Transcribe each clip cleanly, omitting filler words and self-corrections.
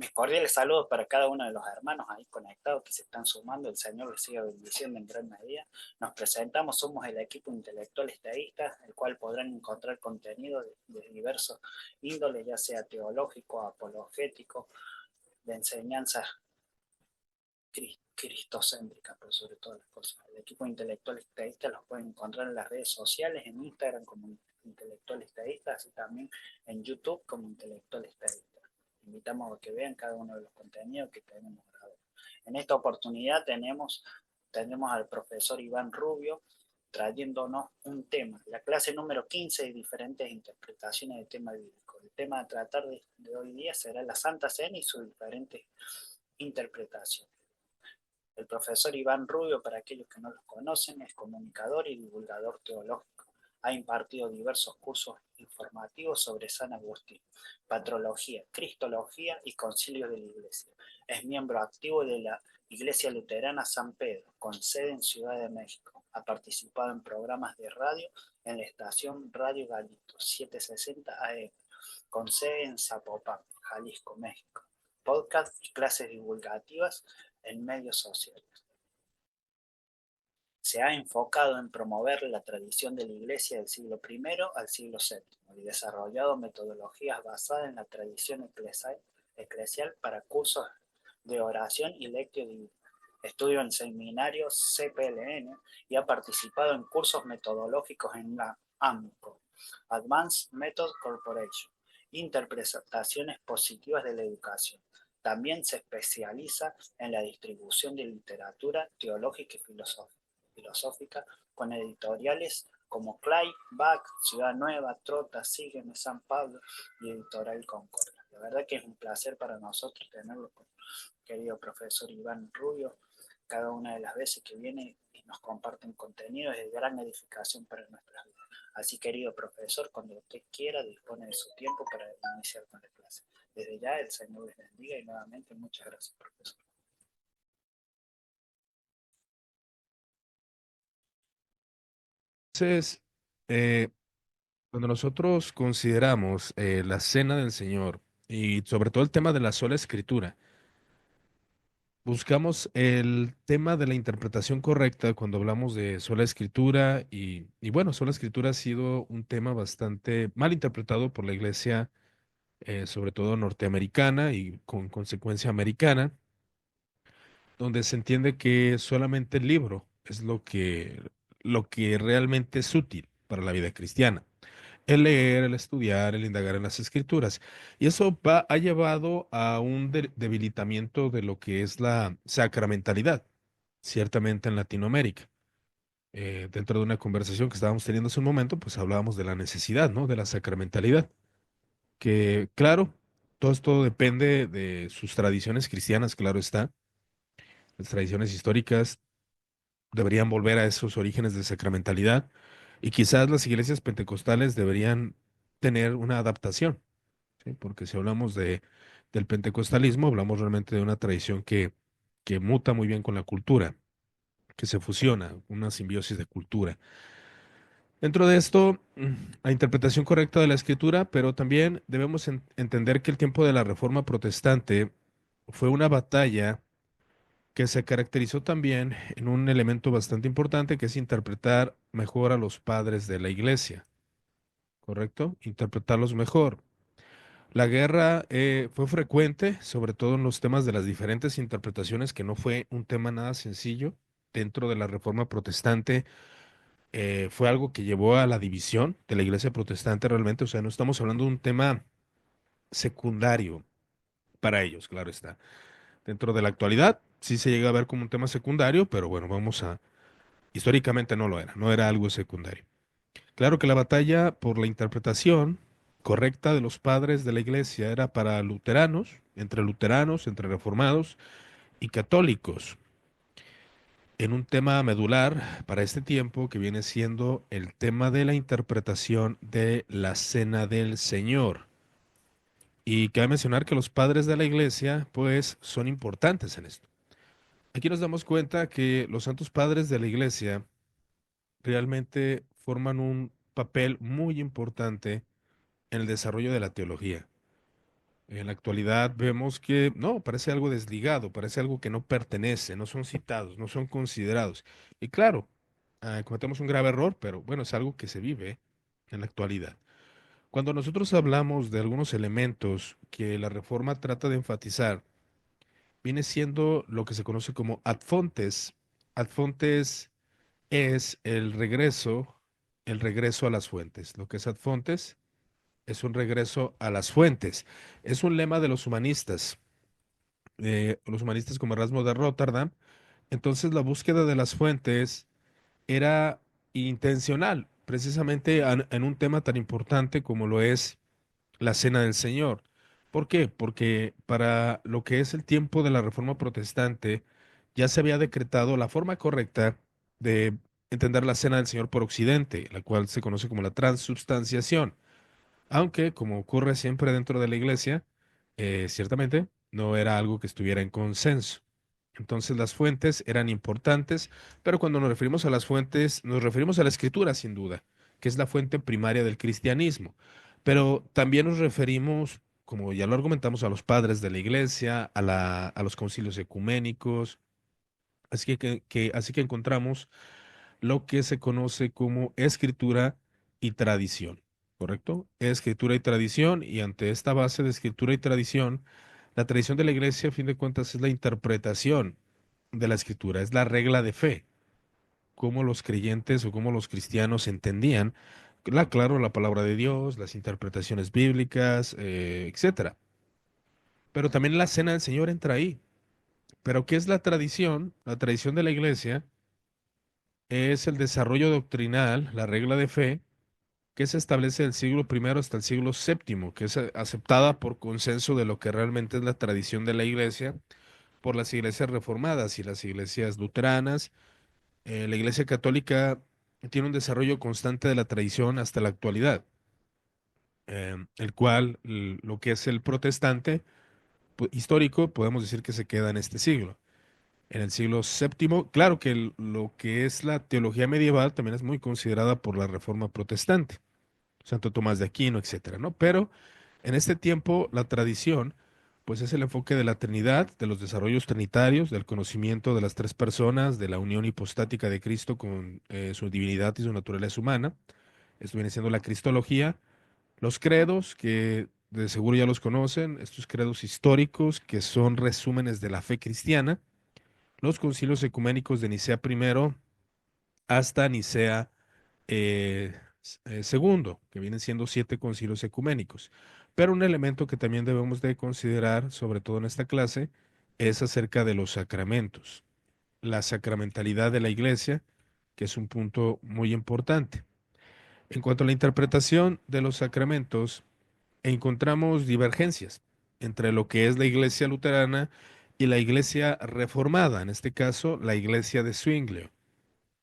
Mis cordiales saludos para cada uno de los hermanos ahí conectados que se están sumando. El Señor les siga bendiciendo en gran medida. Nos presentamos, somos el equipo intelectual estadista, el cual podrán encontrar contenido de diversos índoles, ya sea teológico, apologético, de enseñanzas cristocéntrica, pero sobre todas las cosas. El equipo intelectual estadista los pueden encontrar en las redes sociales, en Instagram como intelectual estadista, así también en YouTube como intelectual estadista. Invitamos a que vean cada uno de los contenidos que tenemos grabados. En esta oportunidad tenemos al profesor Iván Rubio trayéndonos un tema, la clase número 15 de diferentes interpretaciones del tema bíblico. El tema a tratar de hoy día será la Santa Cena y sus diferentes interpretaciones. El profesor Iván Rubio, para aquellos que no lo conocen, es comunicador y divulgador teológico. Ha impartido diversos cursos informativos sobre San Agustín, patrología, cristología y concilio de la Iglesia. Es miembro activo de la Iglesia Luterana San Pedro, con sede en Ciudad de México. Ha participado en programas de radio en la estación Radio Galito 760 AM, con sede en Zapopan, Jalisco, México. Podcast y clases divulgativas en medios sociales. Se ha enfocado en promover la tradición de la Iglesia del siglo I al siglo VII y desarrollado metodologías basadas en la tradición eclesial para cursos de oración y lectio divina. Estudió en seminarios CPLN y ha participado en cursos metodológicos en la AMCO, Advanced Method Corporation, interpretaciones positivas de la educación. También se especializa en la distribución de literatura teológica y filosófica con editoriales como Clay, Bach, Ciudad Nueva, Trota, Sígueme, San Pablo y Editorial Concordia. La verdad que es un placer para nosotros tenerlo con querido profesor Iván Rubio cada una de las veces que viene y nos comparten contenido es de gran edificación para nuestras vidas. Así, querido profesor, cuando usted quiera, dispone de su tiempo para iniciar con la clase. Desde ya, el Señor les bendiga y nuevamente muchas gracias, profesor. Entonces, eh, cuando nosotros consideramos la cena del Señor y sobre todo el tema de la sola escritura, buscamos el tema de la interpretación correcta cuando hablamos de sola escritura y bueno, sola escritura ha sido un tema bastante mal interpretado por la iglesia, sobre todo norteamericana y con consecuencia americana, donde se entiende que solamente el libro es lo que realmente es útil para la vida cristiana. El leer, el estudiar, el indagar en las escrituras. Y eso ha llevado a un debilitamiento de lo que es la sacramentalidad, ciertamente en Latinoamérica. Dentro de una conversación que estábamos teniendo hace un momento, pues hablábamos de la necesidad, ¿no? De la sacramentalidad. Que, claro, todo esto depende de sus tradiciones cristianas, claro está. Las tradiciones históricas deberían volver a esos orígenes de sacramentalidad y quizás las iglesias pentecostales deberían tener una adaptación. ¿Sí? Porque si hablamos del pentecostalismo, hablamos realmente de una tradición que muta muy bien con la cultura, que se fusiona, una simbiosis de cultura. Dentro de esto, la interpretación correcta de la escritura, pero también debemos entender que el tiempo de la Reforma Protestante fue una batalla que se caracterizó también en un elemento bastante importante, que es interpretar mejor a los padres de la iglesia, ¿correcto? Interpretarlos mejor. La guerra fue frecuente, sobre todo en los temas de las diferentes interpretaciones, que no fue un tema nada sencillo. Dentro de la Reforma Protestante fue algo que llevó a la división de la Iglesia Protestante realmente. O sea, no estamos hablando de un tema secundario para ellos, claro está. Dentro de la actualidad sí se llega a ver como un tema secundario, pero bueno, históricamente no lo era, no era algo secundario. Claro que la batalla por la interpretación correcta de los padres de la iglesia era para luteranos, entre reformados y católicos, en un tema medular para este tiempo que viene siendo el tema de la interpretación de la Cena del Señor. Y cabe mencionar que los padres de la iglesia, pues, son importantes en esto. Aquí nos damos cuenta que los santos padres de la iglesia realmente forman un papel muy importante en el desarrollo de la teología. En la actualidad vemos que no, parece algo desligado, parece algo que no pertenece, no son citados, no son considerados. Y claro, cometemos un grave error, pero bueno, es algo que se vive en la actualidad. Cuando nosotros hablamos de algunos elementos que la Reforma trata de enfatizar, viene siendo lo que se conoce como ad fontes. Ad fontes es el regreso a las fuentes. Lo que es ad fontes es un regreso a las fuentes. Es un lema de los humanistas como Erasmo de Rotterdam. Entonces, la búsqueda de las fuentes era intencional, precisamente en un tema tan importante como lo es la Cena del Señor. ¿Por qué? Porque para lo que es el tiempo de la Reforma Protestante, ya se había decretado la forma correcta de entender la Cena del Señor por Occidente, la cual se conoce como la transubstanciación. Aunque, como ocurre siempre dentro de la iglesia, ciertamente no era algo que estuviera en consenso. Entonces las fuentes eran importantes, pero cuando nos referimos a las fuentes, nos referimos a la escritura, sin duda, que es la fuente primaria del cristianismo. Pero también nos referimos, como ya lo argumentamos, a los padres de la iglesia, a los concilios ecuménicos. Así que encontramos lo que se conoce como escritura y tradición, ¿correcto? Escritura y tradición, y ante esta base de escritura y tradición, la tradición de la iglesia, a fin de cuentas, es la interpretación de la escritura, es la regla de fe, cómo los creyentes o cómo los cristianos entendían, claro, la palabra de Dios, las interpretaciones bíblicas, etcétera. Pero también la cena del Señor entra ahí. Pero ¿qué es la tradición? La tradición de la iglesia es el desarrollo doctrinal, la regla de fe, que se establece del siglo primero hasta el siglo séptimo, que es aceptada por consenso de lo que realmente es la tradición de la iglesia por las iglesias reformadas y las iglesias luteranas. La iglesia católica tiene un desarrollo constante de la tradición hasta la actualidad, el cual lo que es el protestante histórico podemos decir que se queda en este siglo. En el siglo séptimo, claro que lo que es la teología medieval también es muy considerada por la Reforma protestante. Santo Tomás de Aquino, etcétera, ¿no? Pero en este tiempo la tradición, pues es el enfoque de la Trinidad, de los desarrollos trinitarios, del conocimiento de las tres personas, de la unión hipostática de Cristo con su divinidad y su naturaleza humana. Esto viene siendo la cristología, los credos, que de seguro ya los conocen, estos credos históricos, que son resúmenes de la fe cristiana, los concilios ecuménicos de Nicea primero hasta Nicea segundo, que vienen siendo 7 concilios ecuménicos. Pero un elemento que también debemos de considerar, sobre todo en esta clase, es acerca de los sacramentos, la sacramentalidad de la iglesia, que es un punto muy importante. En cuanto a la interpretación de los sacramentos, encontramos divergencias entre lo que es la iglesia luterana y la iglesia reformada, en este caso, la iglesia de Zwinglio.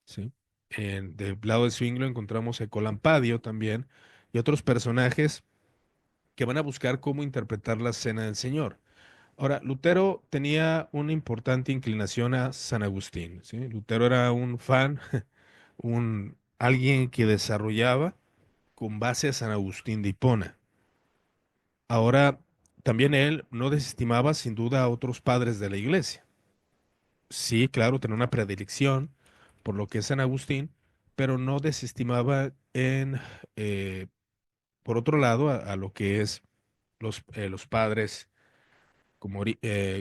¿Sí? Del lado de Zwinglio encontramos a Colampadio también y otros personajes que van a buscar cómo interpretar la Cena del Señor. Ahora, Lutero tenía una importante inclinación a San Agustín, ¿sí? Lutero era un fan, alguien que desarrollaba con base a San Agustín de Hipona. Ahora, también él no desestimaba sin duda a otros padres de la iglesia. Sí, claro, tenía una predilección por lo que es San Agustín, pero no desestimaba eh, por otro lado, a lo que es los padres como,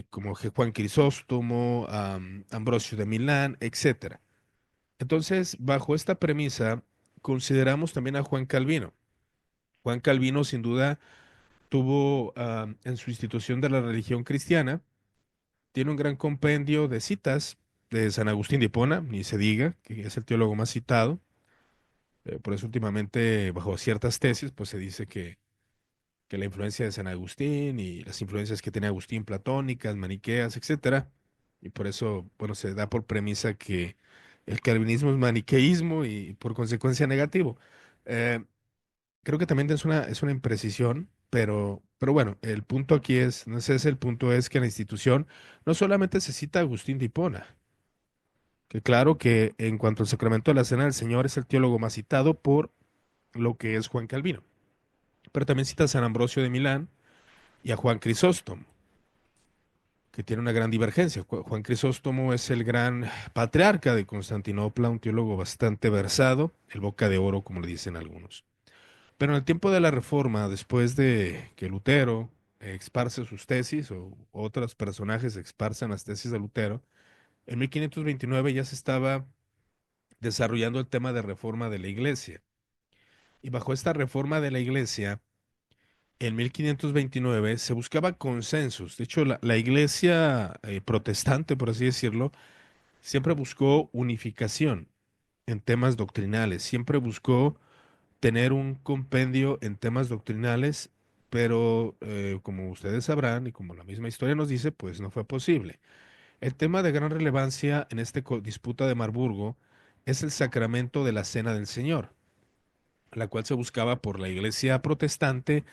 como Juan Crisóstomo, Ambrosio de Milán, etcétera. Entonces, bajo esta premisa, consideramos también a Juan Calvino. Juan Calvino, sin duda, tuvo en su institución de la religión cristiana, tiene un gran compendio de citas de San Agustín de Hipona, ni se diga, que es el teólogo más citado. Por eso últimamente, bajo ciertas tesis, pues se dice que la influencia de San Agustín y las influencias que tiene Agustín platónicas, maniqueas, etcétera. Y por eso, bueno, se da por premisa que el calvinismo es maniqueísmo y por consecuencia negativo. Eh, Creo que también es una imprecisión, pero bueno, el punto aquí es, no sé, el punto es que la institución no solamente se cita a Agustín de Hipona, que claro que en cuanto al sacramento de la Cena del Señor es el teólogo más citado por lo que es Juan Calvino, pero también cita a San Ambrosio de Milán y a Juan Crisóstomo, que tiene una gran divergencia. Juan Crisóstomo es el gran patriarca de Constantinopla, un teólogo bastante versado, el boca de oro, como le dicen algunos. Pero en el tiempo de la Reforma, después de que Lutero esparce sus tesis o otros personajes esparzan las tesis de Lutero, en 1529 ya se estaba desarrollando el tema de reforma de la iglesia. Y bajo esta reforma de la iglesia, en 1529 se buscaba consensos. De hecho, la iglesia protestante, por así decirlo, siempre buscó unificación en temas doctrinales, siempre buscó tener un compendio en temas doctrinales, pero como ustedes sabrán y como la misma historia nos dice, pues no fue posible. El tema de gran relevancia en esta disputa de Marburgo es el sacramento de la Cena del Señor, la cual se buscaba por la iglesia protestante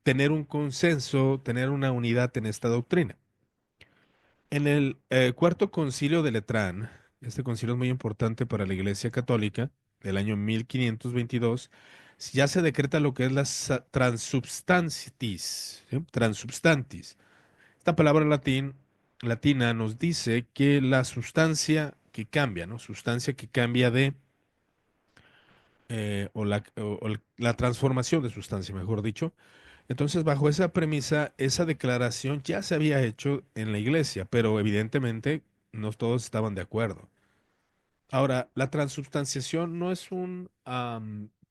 tener un consenso, tener una unidad en esta doctrina. En el cuarto concilio de Letrán, este concilio es muy importante para la Iglesia Católica, del año 1522, ya se decreta lo que es la transubstantis, ¿sí? Transubstantis. Esta palabra latina nos dice que la sustancia que cambia, ¿no? Sustancia que cambia de, la transformación de sustancia, mejor dicho. Entonces, bajo esa premisa, esa declaración ya se había hecho en la iglesia, pero evidentemente no todos estaban de acuerdo. Ahora, la transubstanciación no es un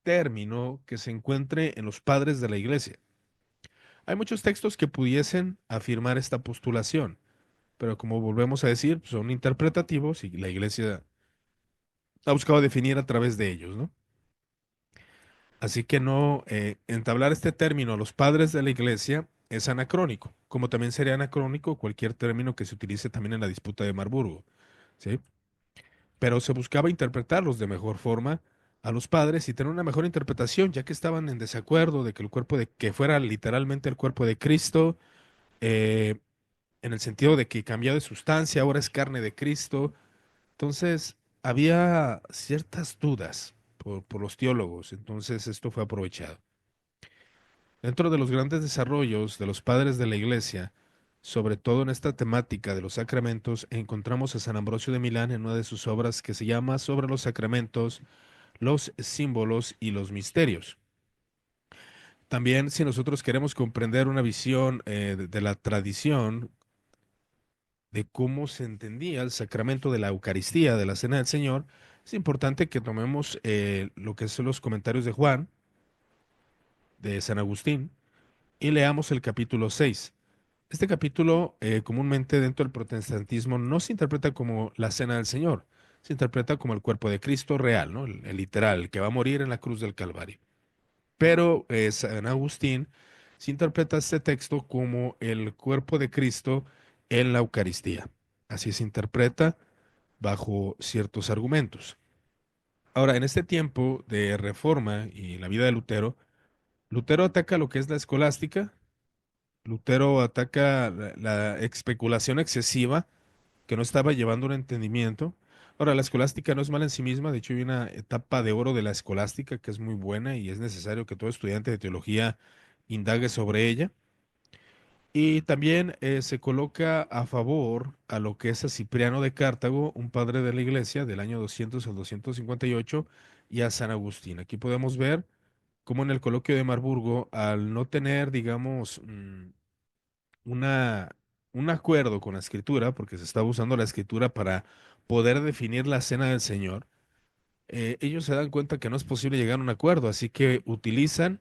término que se encuentre en los padres de la iglesia. Hay muchos textos que pudiesen afirmar esta postulación, pero como volvemos a decir, son interpretativos y la iglesia ha buscado definir a través de ellos, ¿no? Así que no entablar este término a los padres de la iglesia es anacrónico, como también sería anacrónico cualquier término que se utilice también en la disputa de Marburgo, ¿sí? Pero se buscaba interpretarlos de mejor forma a los padres y tener una mejor interpretación, ya que estaban en desacuerdo de que el cuerpo de que fuera literalmente el cuerpo de Cristo, eh, en el sentido de que cambió de sustancia, ahora es carne de Cristo. Entonces, había ciertas dudas por los teólogos, entonces esto fue aprovechado. Dentro de los grandes desarrollos de los padres de la Iglesia, sobre todo en esta temática de los sacramentos, encontramos a San Ambrosio de Milán en una de sus obras que se llama Sobre los sacramentos, los símbolos y los misterios. También, si nosotros queremos comprender una visión de la tradición de cómo se entendía el sacramento de la Eucaristía, de la Cena del Señor, es importante que tomemos lo que son los comentarios de Juan, de San Agustín, y leamos el capítulo 6. Este capítulo, comúnmente dentro del protestantismo, no se interpreta como la Cena del Señor, se interpreta como el cuerpo de Cristo real, ¿no? El literal, el que va a morir en la cruz del Calvario. Pero San Agustín se interpreta este texto como el cuerpo de Cristo en la Eucaristía. Así se interpreta bajo ciertos argumentos. Ahora, en este tiempo de reforma y la vida de Lutero, Lutero ataca lo que es la escolástica. Lutero ataca la especulación excesiva que no estaba llevando un entendimiento. Ahora, la escolástica no es mala en sí misma, de hecho hay una etapa de oro de la escolástica que es muy buena y es necesario que todo estudiante de teología indague sobre ella. Y también se coloca a favor a lo que es a Cipriano de Cartago, un padre de la iglesia del año 200 al 258, y a San Agustín. Aquí podemos ver cómo en el coloquio de Marburgo, al no tener, digamos, una, un acuerdo con la escritura, porque se estaba usando la escritura para poder definir la cena del Señor, ellos se dan cuenta que no es posible llegar a un acuerdo, así que utilizan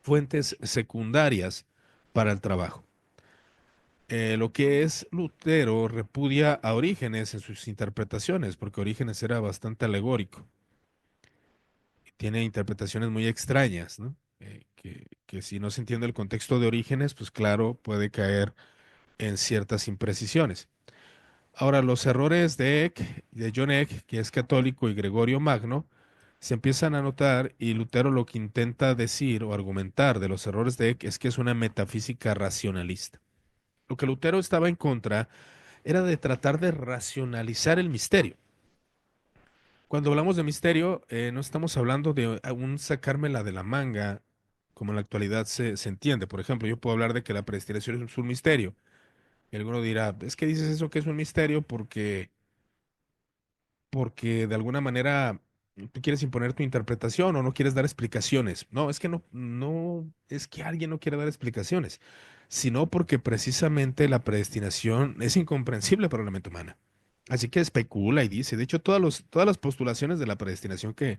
fuentes secundarias para el trabajo. Lo que es Lutero repudia a Orígenes en sus interpretaciones, porque Orígenes era bastante alegórico y tiene interpretaciones muy extrañas, ¿no? Que si no se entiende el contexto de Orígenes, pues claro, puede caer en ciertas imprecisiones. Ahora, los errores de Eck, de John Eck, que es católico, y Gregorio Magno, se empiezan a notar y Lutero lo que intenta decir o argumentar de los errores de Eck es que es una metafísica racionalista. Lo que Lutero estaba en contra era de tratar de racionalizar el misterio. Cuando hablamos de misterio, no estamos hablando de un sacármela de la manga como en la actualidad se entiende. Por ejemplo, yo puedo hablar de que la predestinación es un misterio. Y alguno dirá, es que dices eso que es un misterio porque de alguna manera tú quieres imponer tu interpretación o no quieres dar explicaciones. No, es que no es que alguien no quiera dar explicaciones, sino porque precisamente la predestinación es incomprensible para la mente humana. Así que especula y dice, de hecho, todas las postulaciones de la predestinación que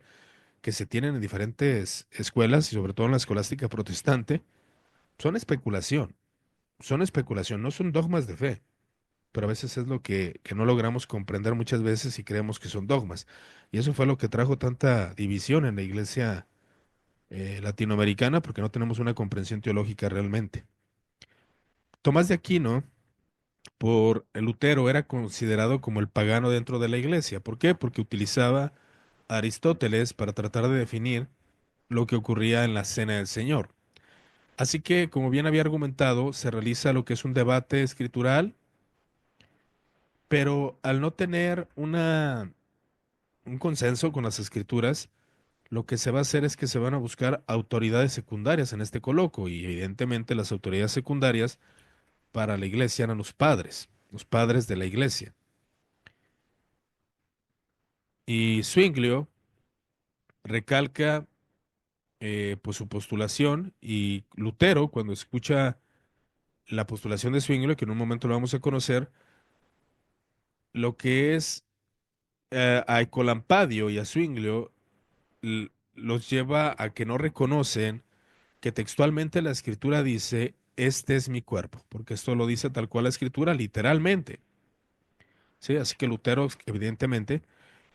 se tienen en diferentes escuelas y sobre todo en la escolástica protestante son especulación, no son dogmas de fe, pero a veces es lo que no logramos comprender muchas veces y creemos que son dogmas. Y eso fue lo que trajo tanta división en la iglesia latinoamericana, porque no tenemos una comprensión teológica realmente. Tomás de Aquino, por el Lutero, era considerado como el pagano dentro de la iglesia. ¿Por qué? Porque utilizaba a Aristóteles para tratar de definir lo que ocurría en la cena del Señor. Así que, como bien había argumentado, se realiza lo que es un debate escritural, pero al no tener un consenso con las escrituras, lo que se va a hacer es que se van a buscar autoridades secundarias en este coloquio y evidentemente las autoridades secundarias para la iglesia eran los padres de la iglesia. Y Zwinglio recalca pues su postulación y Lutero cuando escucha la postulación de Zwinglio, que en un momento lo vamos a conocer, lo que es a Ecolampadio y a Zwinglio los lleva a que no reconocen que textualmente la escritura dice, este es mi cuerpo, porque esto lo dice tal cual la escritura, literalmente. ¿Sí? Así que Lutero, evidentemente,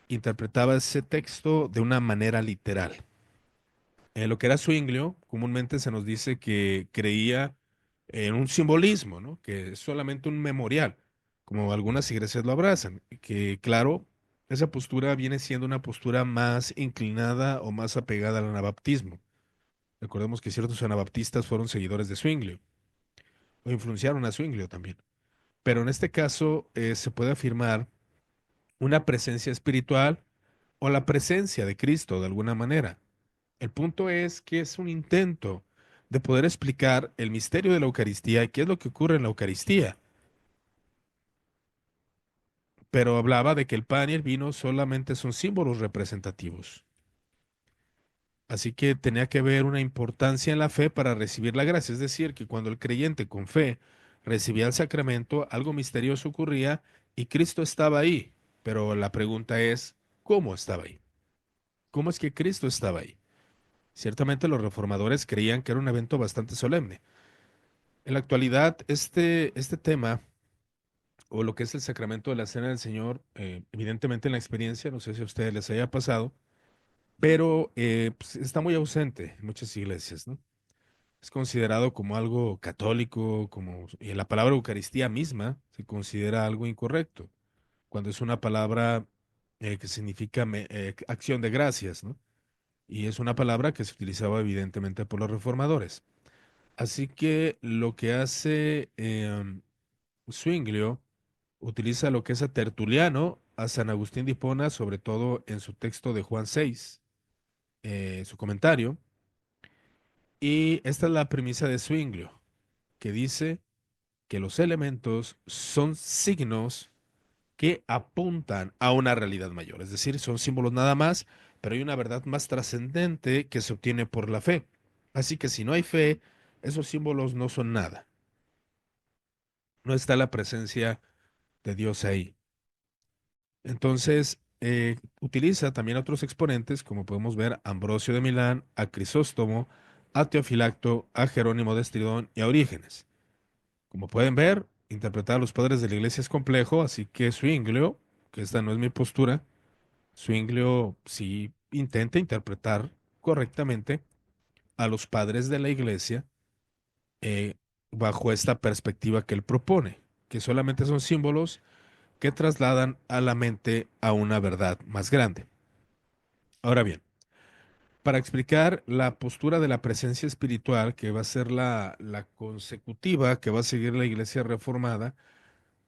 interpretaba ese texto de una manera literal. En lo que era Zwinglio, comúnmente se nos dice que creía en un simbolismo, ¿no? Que es solamente un memorial, como algunas iglesias lo abrazan, que claro, esa postura viene siendo una postura más inclinada o más apegada al anabaptismo. Recordemos que ciertos anabaptistas fueron seguidores de Zwinglio o influenciaron a Zwinglio también. Pero en este caso se puede afirmar una presencia espiritual o la presencia de Cristo de alguna manera. El punto es que es un intento de poder explicar el misterio de la Eucaristía y qué es lo que ocurre en la Eucaristía. Pero hablaba de que el pan y el vino solamente son símbolos representativos. Así que tenía que haber una importancia en la fe para recibir la gracia. Es decir, que cuando el creyente con fe recibía el sacramento, algo misterioso ocurría y Cristo estaba ahí. Pero la pregunta es, ¿cómo estaba ahí? ¿Cómo es que Cristo estaba ahí? Ciertamente los reformadores creían que era un evento bastante solemne. En la actualidad, este tema, o lo que es el sacramento de la Cena del Señor, evidentemente en la experiencia, no sé si a ustedes les haya pasado, pero pues, está muy ausente en muchas iglesias, ¿no? Es considerado como algo católico, y la palabra Eucaristía misma se considera algo incorrecto, cuando es una palabra que significa acción de gracias, ¿no? Y es una palabra que se utilizaba evidentemente por los reformadores. Así que lo que hace Zwinglio utiliza lo que es a Tertuliano, a San Agustín de Hipona, sobre todo en su texto de Juan 6, su comentario, y esta es la premisa de Zwinglio, que dice que los elementos son signos que apuntan a una realidad mayor, es decir, son símbolos nada más, pero hay una verdad más trascendente que se obtiene por la fe. Así que si no hay fe, esos símbolos no son nada. No está la presencia de Dios ahí. Entonces, utiliza también a otros exponentes, como podemos ver, a Ambrosio de Milán, a Crisóstomo, a Teofilacto, a Jerónimo de Estridón y a Orígenes. Como pueden ver, interpretar a los padres de la iglesia es complejo, así que Zwinglio, que esta no es mi postura, Zwinglio sí intenta interpretar correctamente a los padres de la iglesia eh, bajo esta perspectiva que él propone, que solamente son símbolos que trasladan a la mente a una verdad más grande. Ahora bien, para explicar la postura de la presencia espiritual, que va a ser la consecutiva que va a seguir la Iglesia Reformada,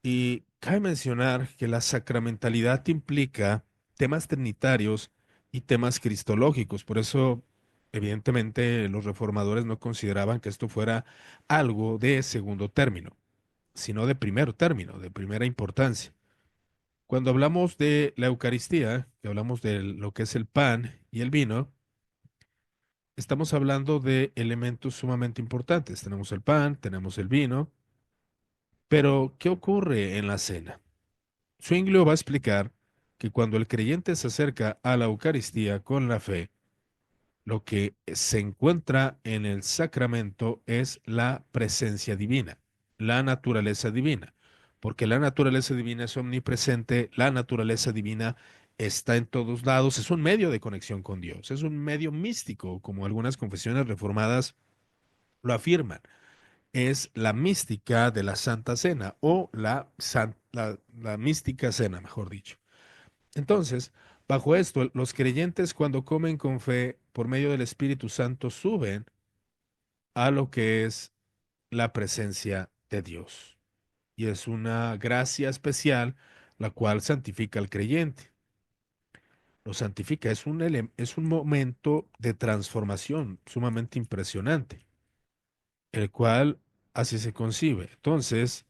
y cabe mencionar que la sacramentalidad implica temas trinitarios y temas cristológicos. Por eso Evidentemente, los reformadores no consideraban que esto fuera algo de segundo término, sino de primer término, de primera importancia. Cuando hablamos de la Eucaristía, que hablamos de lo que es el pan y el vino, estamos hablando de elementos sumamente importantes. Tenemos el pan, tenemos el vino, pero ¿qué ocurre en la cena? Zwinglio va a explicar que cuando el creyente se acerca a la Eucaristía con la fe, lo que se encuentra en el sacramento es la presencia divina, la naturaleza divina, porque la naturaleza divina es omnipresente, la naturaleza divina está en todos lados, es un medio de conexión con Dios, es un medio místico, como algunas confesiones reformadas lo afirman. Es la mística de la Santa Cena o la mística cena, mejor dicho. Entonces, bajo esto, los creyentes cuando comen con fe por medio del Espíritu Santo suben a lo que es la presencia de Dios. Y es una gracia especial la cual santifica al creyente. Lo santifica, es un momento de transformación sumamente impresionante, el cual así se concibe. Entonces,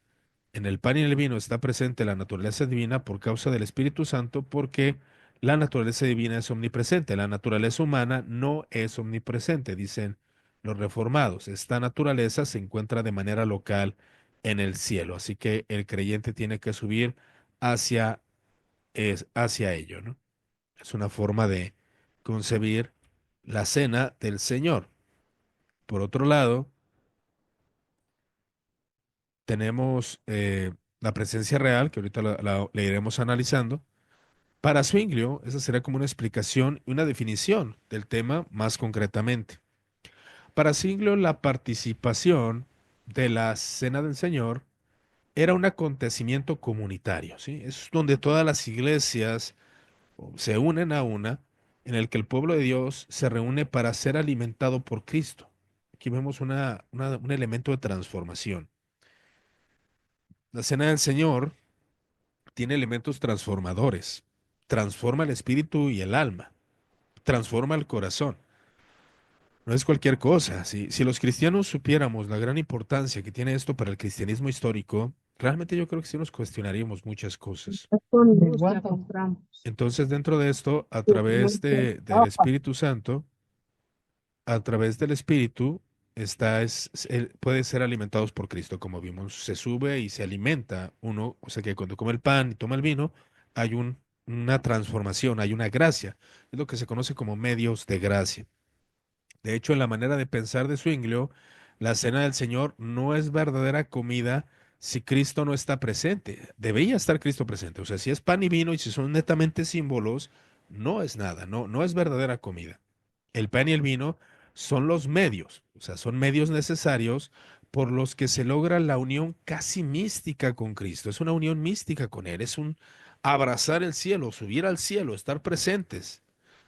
en el pan y en el vino está presente la naturaleza divina por causa del Espíritu Santo, porque la naturaleza divina es omnipresente. La naturaleza humana no es omnipresente, dicen los reformados. Esta naturaleza se encuentra de manera local en el cielo, así que el creyente tiene que subir hacia, hacia ello, ¿no? Es una forma de concebir la cena del Señor. Por otro lado, tenemos la presencia real, que ahorita la iremos analizando. Para Zwinglio, esa sería como una explicación y una definición del tema más concretamente. Para Zwinglio, la participación de la Cena del Señor era un acontecimiento comunitario, ¿sí? Es donde todas las iglesias se unen a una, en el que el pueblo de Dios se reúne para ser alimentado por Cristo. Aquí vemos un elemento de transformación. La Cena del Señor tiene elementos transformadores. Transforma el espíritu y el alma. Transforma el corazón. No es cualquier cosa. Si los cristianos supiéramos la gran importancia que tiene esto para el cristianismo histórico, realmente yo creo que sí nos cuestionaríamos muchas cosas. Con luz la compramos. Entonces, dentro de esto, del Espíritu Santo, a través del Espíritu, puede ser alimentados por Cristo, como vimos. Se sube y se alimenta uno, o sea que cuando come el pan y toma el vino, hay una transformación, hay una gracia. Es lo que se conoce como medios de gracia. De hecho, en la manera de pensar de Zwinglio, la cena del Señor no es verdadera comida si Cristo no está presente. Debería estar Cristo presente. O sea, si es pan y vino y si son netamente símbolos, no es nada, no es verdadera comida. El pan y el vino son los medios, o sea, son medios necesarios por los que se logra la unión casi mística con Cristo. Es una unión mística con Él, es un abrazar el cielo, subir al cielo, estar presentes.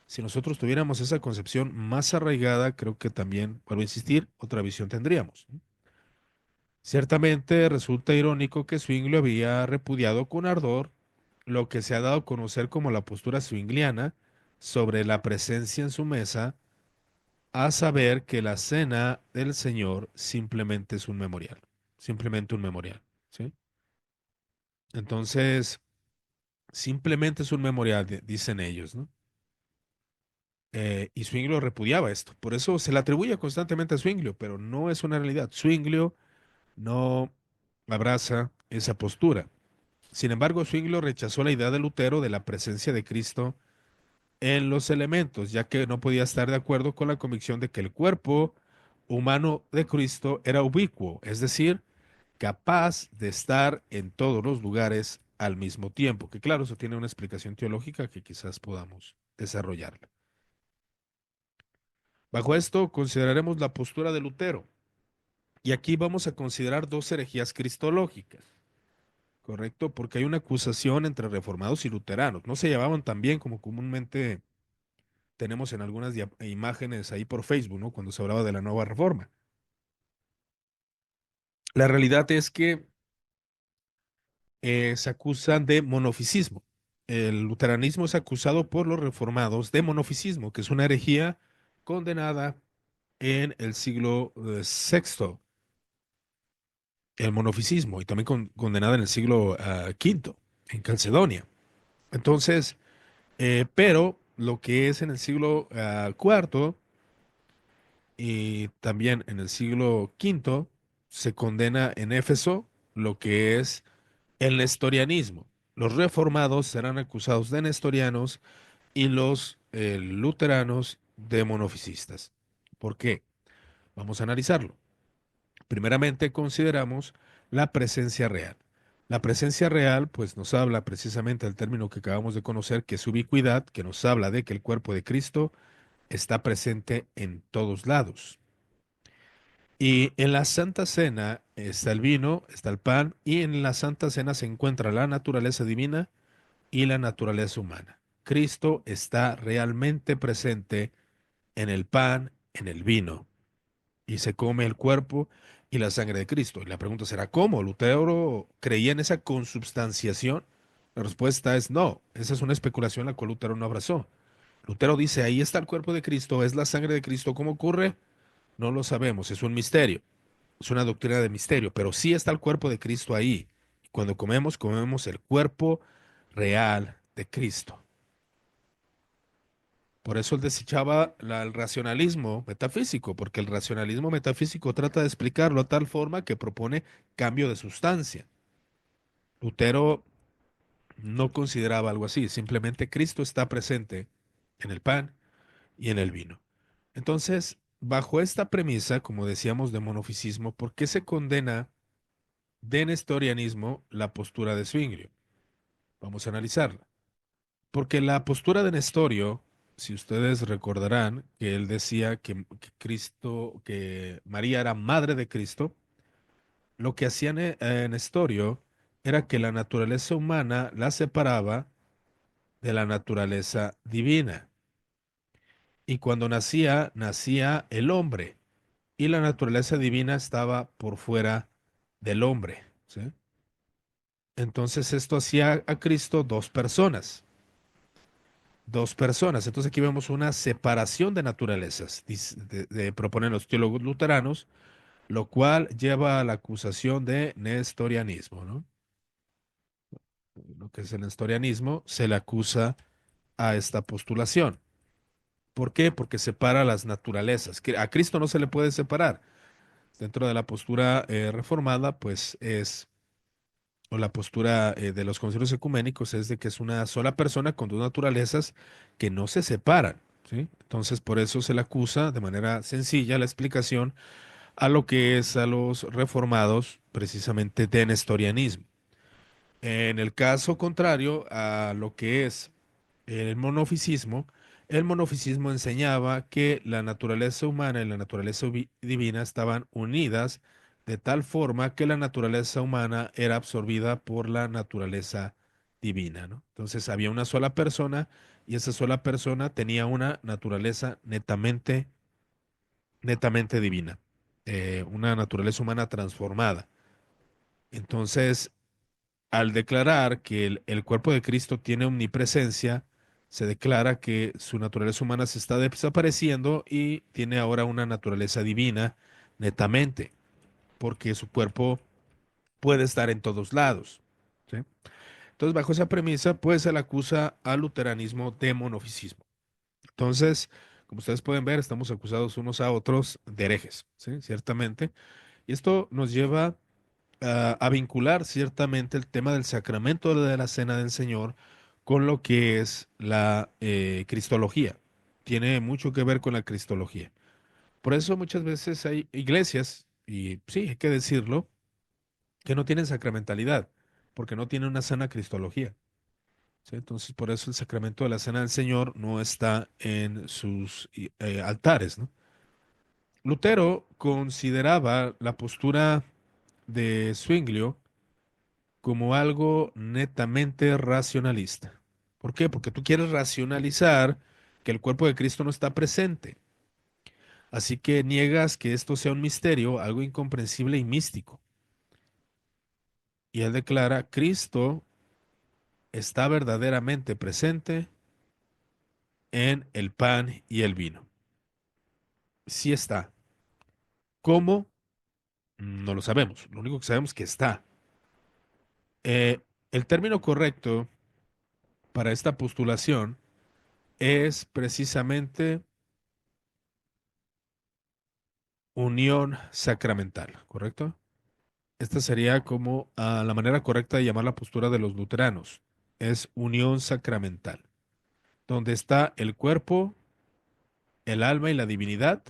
Si nosotros tuviéramos esa concepción más arraigada, creo que también, vuelvo a insistir, otra visión tendríamos, ¿no? Ciertamente resulta irónico que Zwingli había repudiado con ardor lo que se ha dado a conocer como la postura zwingliana sobre la presencia en su mesa, a saber que la cena del Señor simplemente es un memorial, simplemente un memorial, ¿sí? Entonces, simplemente es un memorial, dicen ellos, ¿no? Y Zwinglio repudiaba esto. Por eso se le atribuye constantemente a Zwinglio, pero no es una realidad. Zwinglio no abraza esa postura. Sin embargo, Zwinglio rechazó la idea de Lutero de la presencia de Cristo en los elementos, ya que no podía estar de acuerdo con la convicción de que el cuerpo humano de Cristo era ubicuo, es decir, capaz de estar en todos los lugares al mismo tiempo. Que claro, eso tiene una explicación teológica que quizás podamos desarrollarla. Bajo esto consideraremos la postura de Lutero. Y aquí vamos a considerar dos herejías cristológicas, ¿correcto? Porque hay una acusación entre reformados y luteranos. No se llevaban tan bien como comúnmente tenemos en algunas imágenes ahí por Facebook, ¿no? Cuando se hablaba de la nueva reforma. La realidad es que se acusan de monofisismo. El luteranismo es acusado por los reformados de monofisismo, que es una herejía condenada en el siglo VI, el monofisismo, y también condenada en el siglo V, en Calcedonia. Entonces, pero lo que es en el siglo IV y también en el siglo V, se condena en Éfeso lo que es el nestorianismo. Los reformados serán acusados de nestorianos y los luteranos de monofisistas. ¿Por qué? Vamos a analizarlo. Primeramente consideramos la presencia real. La presencia real, pues nos habla precisamente del término que acabamos de conocer, que es ubicuidad, que nos habla de que el cuerpo de Cristo está presente en todos lados. Y en la Santa Cena está el vino, está el pan, y en la Santa Cena se encuentra la naturaleza divina y la naturaleza humana. Cristo está realmente presente en el pan, en el vino, y se come el cuerpo y la sangre de Cristo. Y la pregunta será, ¿cómo? ¿Lutero creía en esa consubstanciación? La respuesta es no, esa es una especulación la cual Lutero no abrazó. Lutero dice, ahí está el cuerpo de Cristo, es la sangre de Cristo. ¿Cómo ocurre? No lo sabemos, es un misterio, es una doctrina de misterio, pero sí está el cuerpo de Cristo ahí. Cuando comemos, comemos el cuerpo real de Cristo. Por eso él desechaba el racionalismo metafísico, porque el racionalismo metafísico trata de explicarlo a tal forma que propone cambio de sustancia. Lutero no consideraba algo así, simplemente Cristo está presente en el pan y en el vino. Entonces, bajo esta premisa, como decíamos, de monofisismo, ¿por qué se condena de nestorianismo la postura de Zwingli? Vamos a analizarla. Porque la postura de Nestorio, si ustedes recordarán que él decía que Cristo, que María era madre de Cristo, lo que hacía Nestorio era que la naturaleza humana la separaba de la naturaleza divina. Y cuando nacía, nacía el hombre, y la naturaleza divina estaba por fuera del hombre, ¿sí? Entonces esto hacía a Cristo dos personas. Dos personas. Entonces aquí vemos una separación de naturalezas, proponen los teólogos luteranos, lo cual lleva a la acusación de nestorianismo, ¿no? Lo que es el nestorianismo se le acusa a esta postulación. ¿Por qué? Porque separa las naturalezas. Que a Cristo no se le puede separar. Dentro de la postura reformada, pues es, o la postura de los concilios ecuménicos es de que es una sola persona con dos naturalezas que no se separan, ¿sí? Entonces, por eso se le acusa de manera sencilla la explicación a lo que es a los reformados precisamente de nestorianismo. En el caso contrario a lo que es el monofisismo enseñaba que la naturaleza humana y la naturaleza divina estaban unidas de tal forma que la naturaleza humana era absorbida por la naturaleza divina, ¿no? Entonces había una sola persona y esa sola persona tenía una naturaleza netamente divina, una naturaleza humana transformada. Entonces, al declarar que el cuerpo de Cristo tiene omnipresencia, se declara que su naturaleza humana se está desapareciendo y tiene ahora una naturaleza divina netamente, porque su cuerpo puede estar en todos lados, ¿sí? Entonces, bajo esa premisa, pues se le acusa al luteranismo de monofisismo. Entonces, como ustedes pueden ver, estamos acusados unos a otros de herejes, ¿sí? Ciertamente. Y esto nos lleva a vincular ciertamente el tema del sacramento de la Cena del Señor con lo que es la cristología. Tiene mucho que ver con la cristología. Por eso muchas veces hay iglesias, y sí, hay que decirlo, que no tienen sacramentalidad, porque no tienen una sana cristología, ¿sí? Entonces, por eso el sacramento de la Cena del Señor no está en sus altares, ¿no? Lutero consideraba la postura de Zwinglio como algo netamente racionalista. ¿Por qué? Porque tú quieres racionalizar que el cuerpo de Cristo no está presente. Así que niegas que esto sea un misterio, algo incomprensible y místico. Y él declara, Cristo está verdaderamente presente en el pan y el vino. sí está. ¿Cómo? No lo sabemos. Lo único que sabemos es que está. Eh, el término correcto para esta postulación es precisamente unión sacramental, ¿correcto? Esta sería como la manera correcta de llamar la postura de los luteranos. Es unión sacramental, donde está el cuerpo, el alma y la divinidad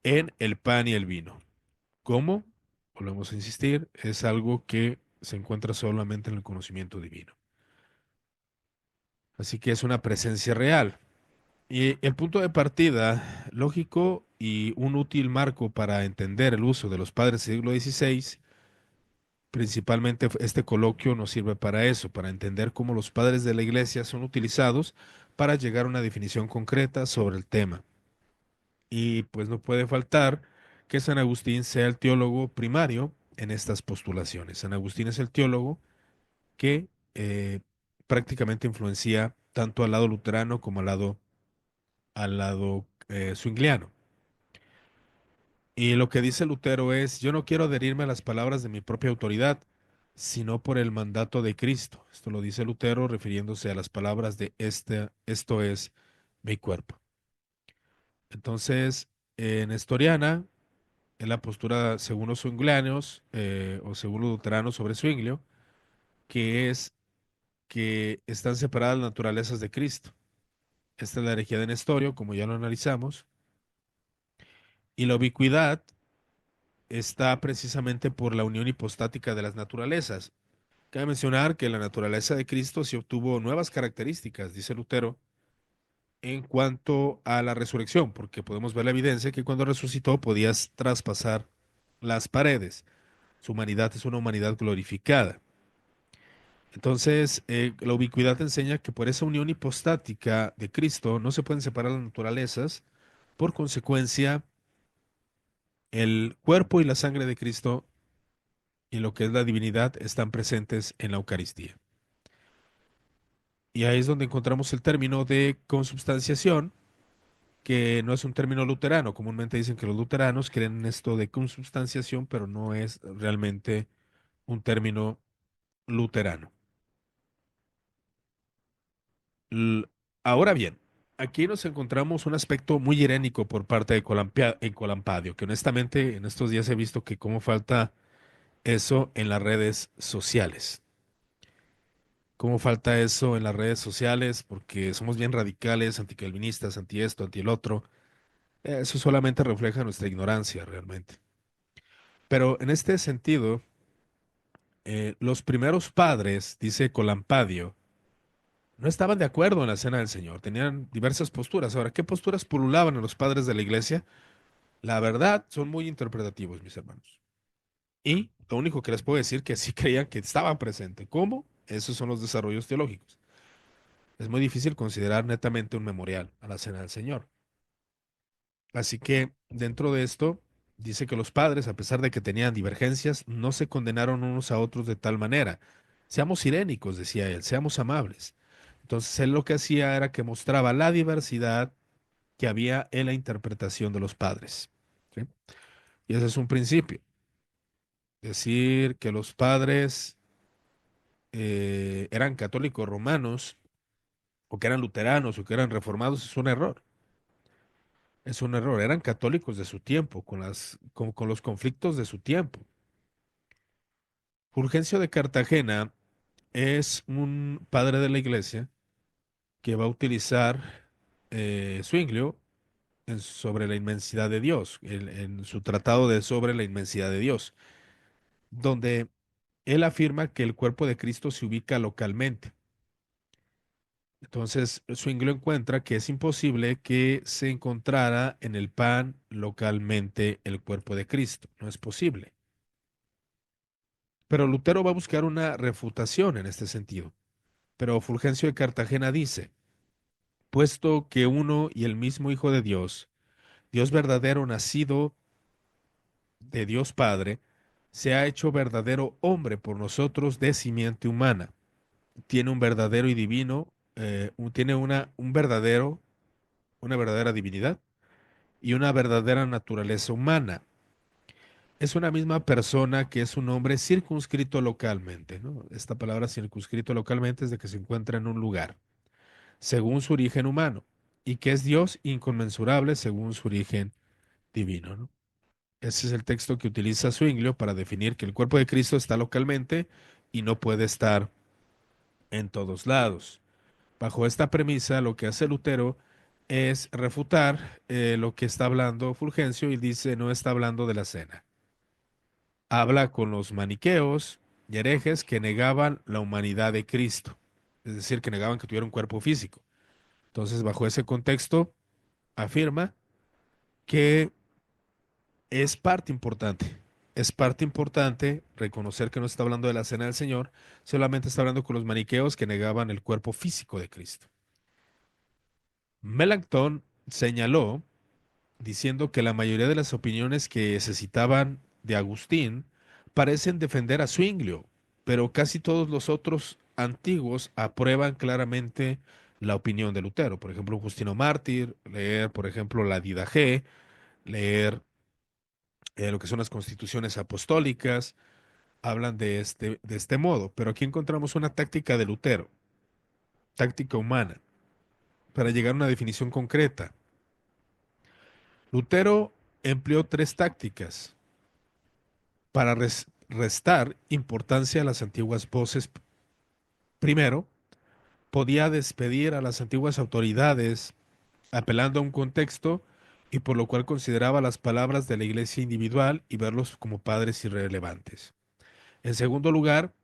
en el pan y el vino. ¿Cómo? Volvemos a insistir, es algo que se encuentra solamente en el conocimiento divino. Así que es una presencia real. Y el punto de partida lógico y un útil marco para entender el uso de los padres del siglo XVI, principalmente este coloquio nos sirve para eso, para entender cómo los padres de la Iglesia son utilizados para llegar a una definición concreta sobre el tema. Y pues no puede faltar que San Agustín sea el teólogo primario en estas postulaciones. San Agustín es el teólogo que prácticamente influencia tanto al lado luterano como al lado zwingliano. Y lo que dice Lutero es, yo no quiero adherirme a las palabras de mi propia autoridad, sino por el mandato de Cristo. Esto lo dice Lutero refiriéndose a las palabras de esto es mi cuerpo. Entonces, en Nestoriana, en la postura según los zwinglianos o según los luteranos sobre Zwinglio, que es que están separadas las naturalezas de Cristo. Esta es la herejía de Nestorio, como ya lo analizamos, y la ubicuidad está precisamente por la unión hipostática de las naturalezas. Cabe mencionar que la naturaleza de Cristo sí obtuvo nuevas características, dice Lutero, en cuanto a la resurrección, porque podemos ver la evidencia que cuando resucitó podías traspasar las paredes. Su humanidad es una humanidad glorificada. Entonces, la ubicuidad enseña que por esa unión hipostática de Cristo no se pueden separar las naturalezas. Por consecuencia, el cuerpo y la sangre de Cristo y lo que es la divinidad están presentes en la Eucaristía. Y ahí es donde encontramos el término de consubstanciación, que no es un término luterano. Comúnmente dicen que los luteranos creen en esto de consubstanciación, pero no es realmente un término luterano. L- Ahora bien, aquí nos encontramos un aspecto muy irénico por parte de Colampadio, que honestamente en estos días he visto que cómo falta eso en las redes sociales. Cómo falta eso en las redes sociales, porque somos bien radicales, anticalvinistas, anti esto, anti el otro. Eso solamente refleja nuestra ignorancia realmente. Pero en este sentido, los primeros padres, dice Colampadio, no estaban de acuerdo en la cena del Señor, tenían diversas posturas. Ahora, ¿qué posturas pululaban en los padres de la iglesia? La verdad, son muy interpretativos, mis hermanos. Y lo único que les puedo decir que sí creían que estaban presentes. ¿Cómo? Esos son los desarrollos teológicos. Es muy difícil considerar netamente un memorial a la cena del Señor. Así que dentro de esto, dice que los padres, a pesar de que tenían divergencias, no se condenaron unos a otros de tal manera. Seamos irénicos, decía él, seamos amables. Entonces él lo que hacía era que mostraba la diversidad que había en la interpretación de los padres. ¿Sí? Y ese es un principio. Decir que los padres eran católicos romanos, o que eran luteranos, o que eran reformados, es un error. Es un error. Eran católicos de su tiempo, con los conflictos de su tiempo. Fulgencio de Cartagena es un padre de la iglesia que va a utilizar Zwinglio sobre la inmensidad de Dios, en su tratado de sobre la inmensidad de Dios, donde él afirma que el cuerpo de Cristo se ubica localmente. Entonces, Zwinglio encuentra que es imposible que se encontrara en el pan localmente el cuerpo de Cristo. No es posible. Pero Lutero va a buscar una refutación en este sentido. Pero Fulgencio de Cartagena dice, puesto que uno y el mismo Hijo de Dios, Dios verdadero nacido de Dios Padre, se ha hecho verdadero hombre por nosotros de simiente humana. Tiene un verdadero y divino, tiene una verdadera divinidad y una verdadera naturaleza humana. Es una misma persona que es un hombre circunscrito localmente, ¿no? Esta palabra circunscrito localmente es de que se encuentra en un lugar, según su origen humano, y que es Dios inconmensurable según su origen divino, ¿no? Ese es el texto que utiliza Zwinglio para definir que el cuerpo de Cristo está localmente y no puede estar en todos lados. Bajo esta premisa, lo que hace Lutero es refutar lo que está hablando Fulgencio y dice no está hablando de la cena. Habla con los maniqueos y herejes que negaban la humanidad de Cristo, es decir, que negaban que tuviera un cuerpo físico. Entonces, bajo ese contexto, afirma que es parte importante reconocer que no está hablando de la cena del Señor, solamente está hablando con los maniqueos que negaban el cuerpo físico de Cristo. Melanchthon señaló, diciendo que la mayoría de las opiniones que se citaban de Agustín parecen defender a Zwinglio, pero casi todos los otros antiguos aprueban claramente la opinión de Lutero. Por ejemplo, Justino Mártir, leer, por ejemplo, la Didache, leer lo que son las constituciones apostólicas, hablan de este modo. Pero aquí encontramos una táctica de Lutero, táctica humana, para llegar a una definición concreta. Lutero empleó tres tácticas para restar importancia a las antiguas voces. Primero, podía despedir a las antiguas autoridades apelando a un contexto y por lo cual consideraba las palabras de la iglesia individual y verlos como padres irrelevantes. En segundo lugar,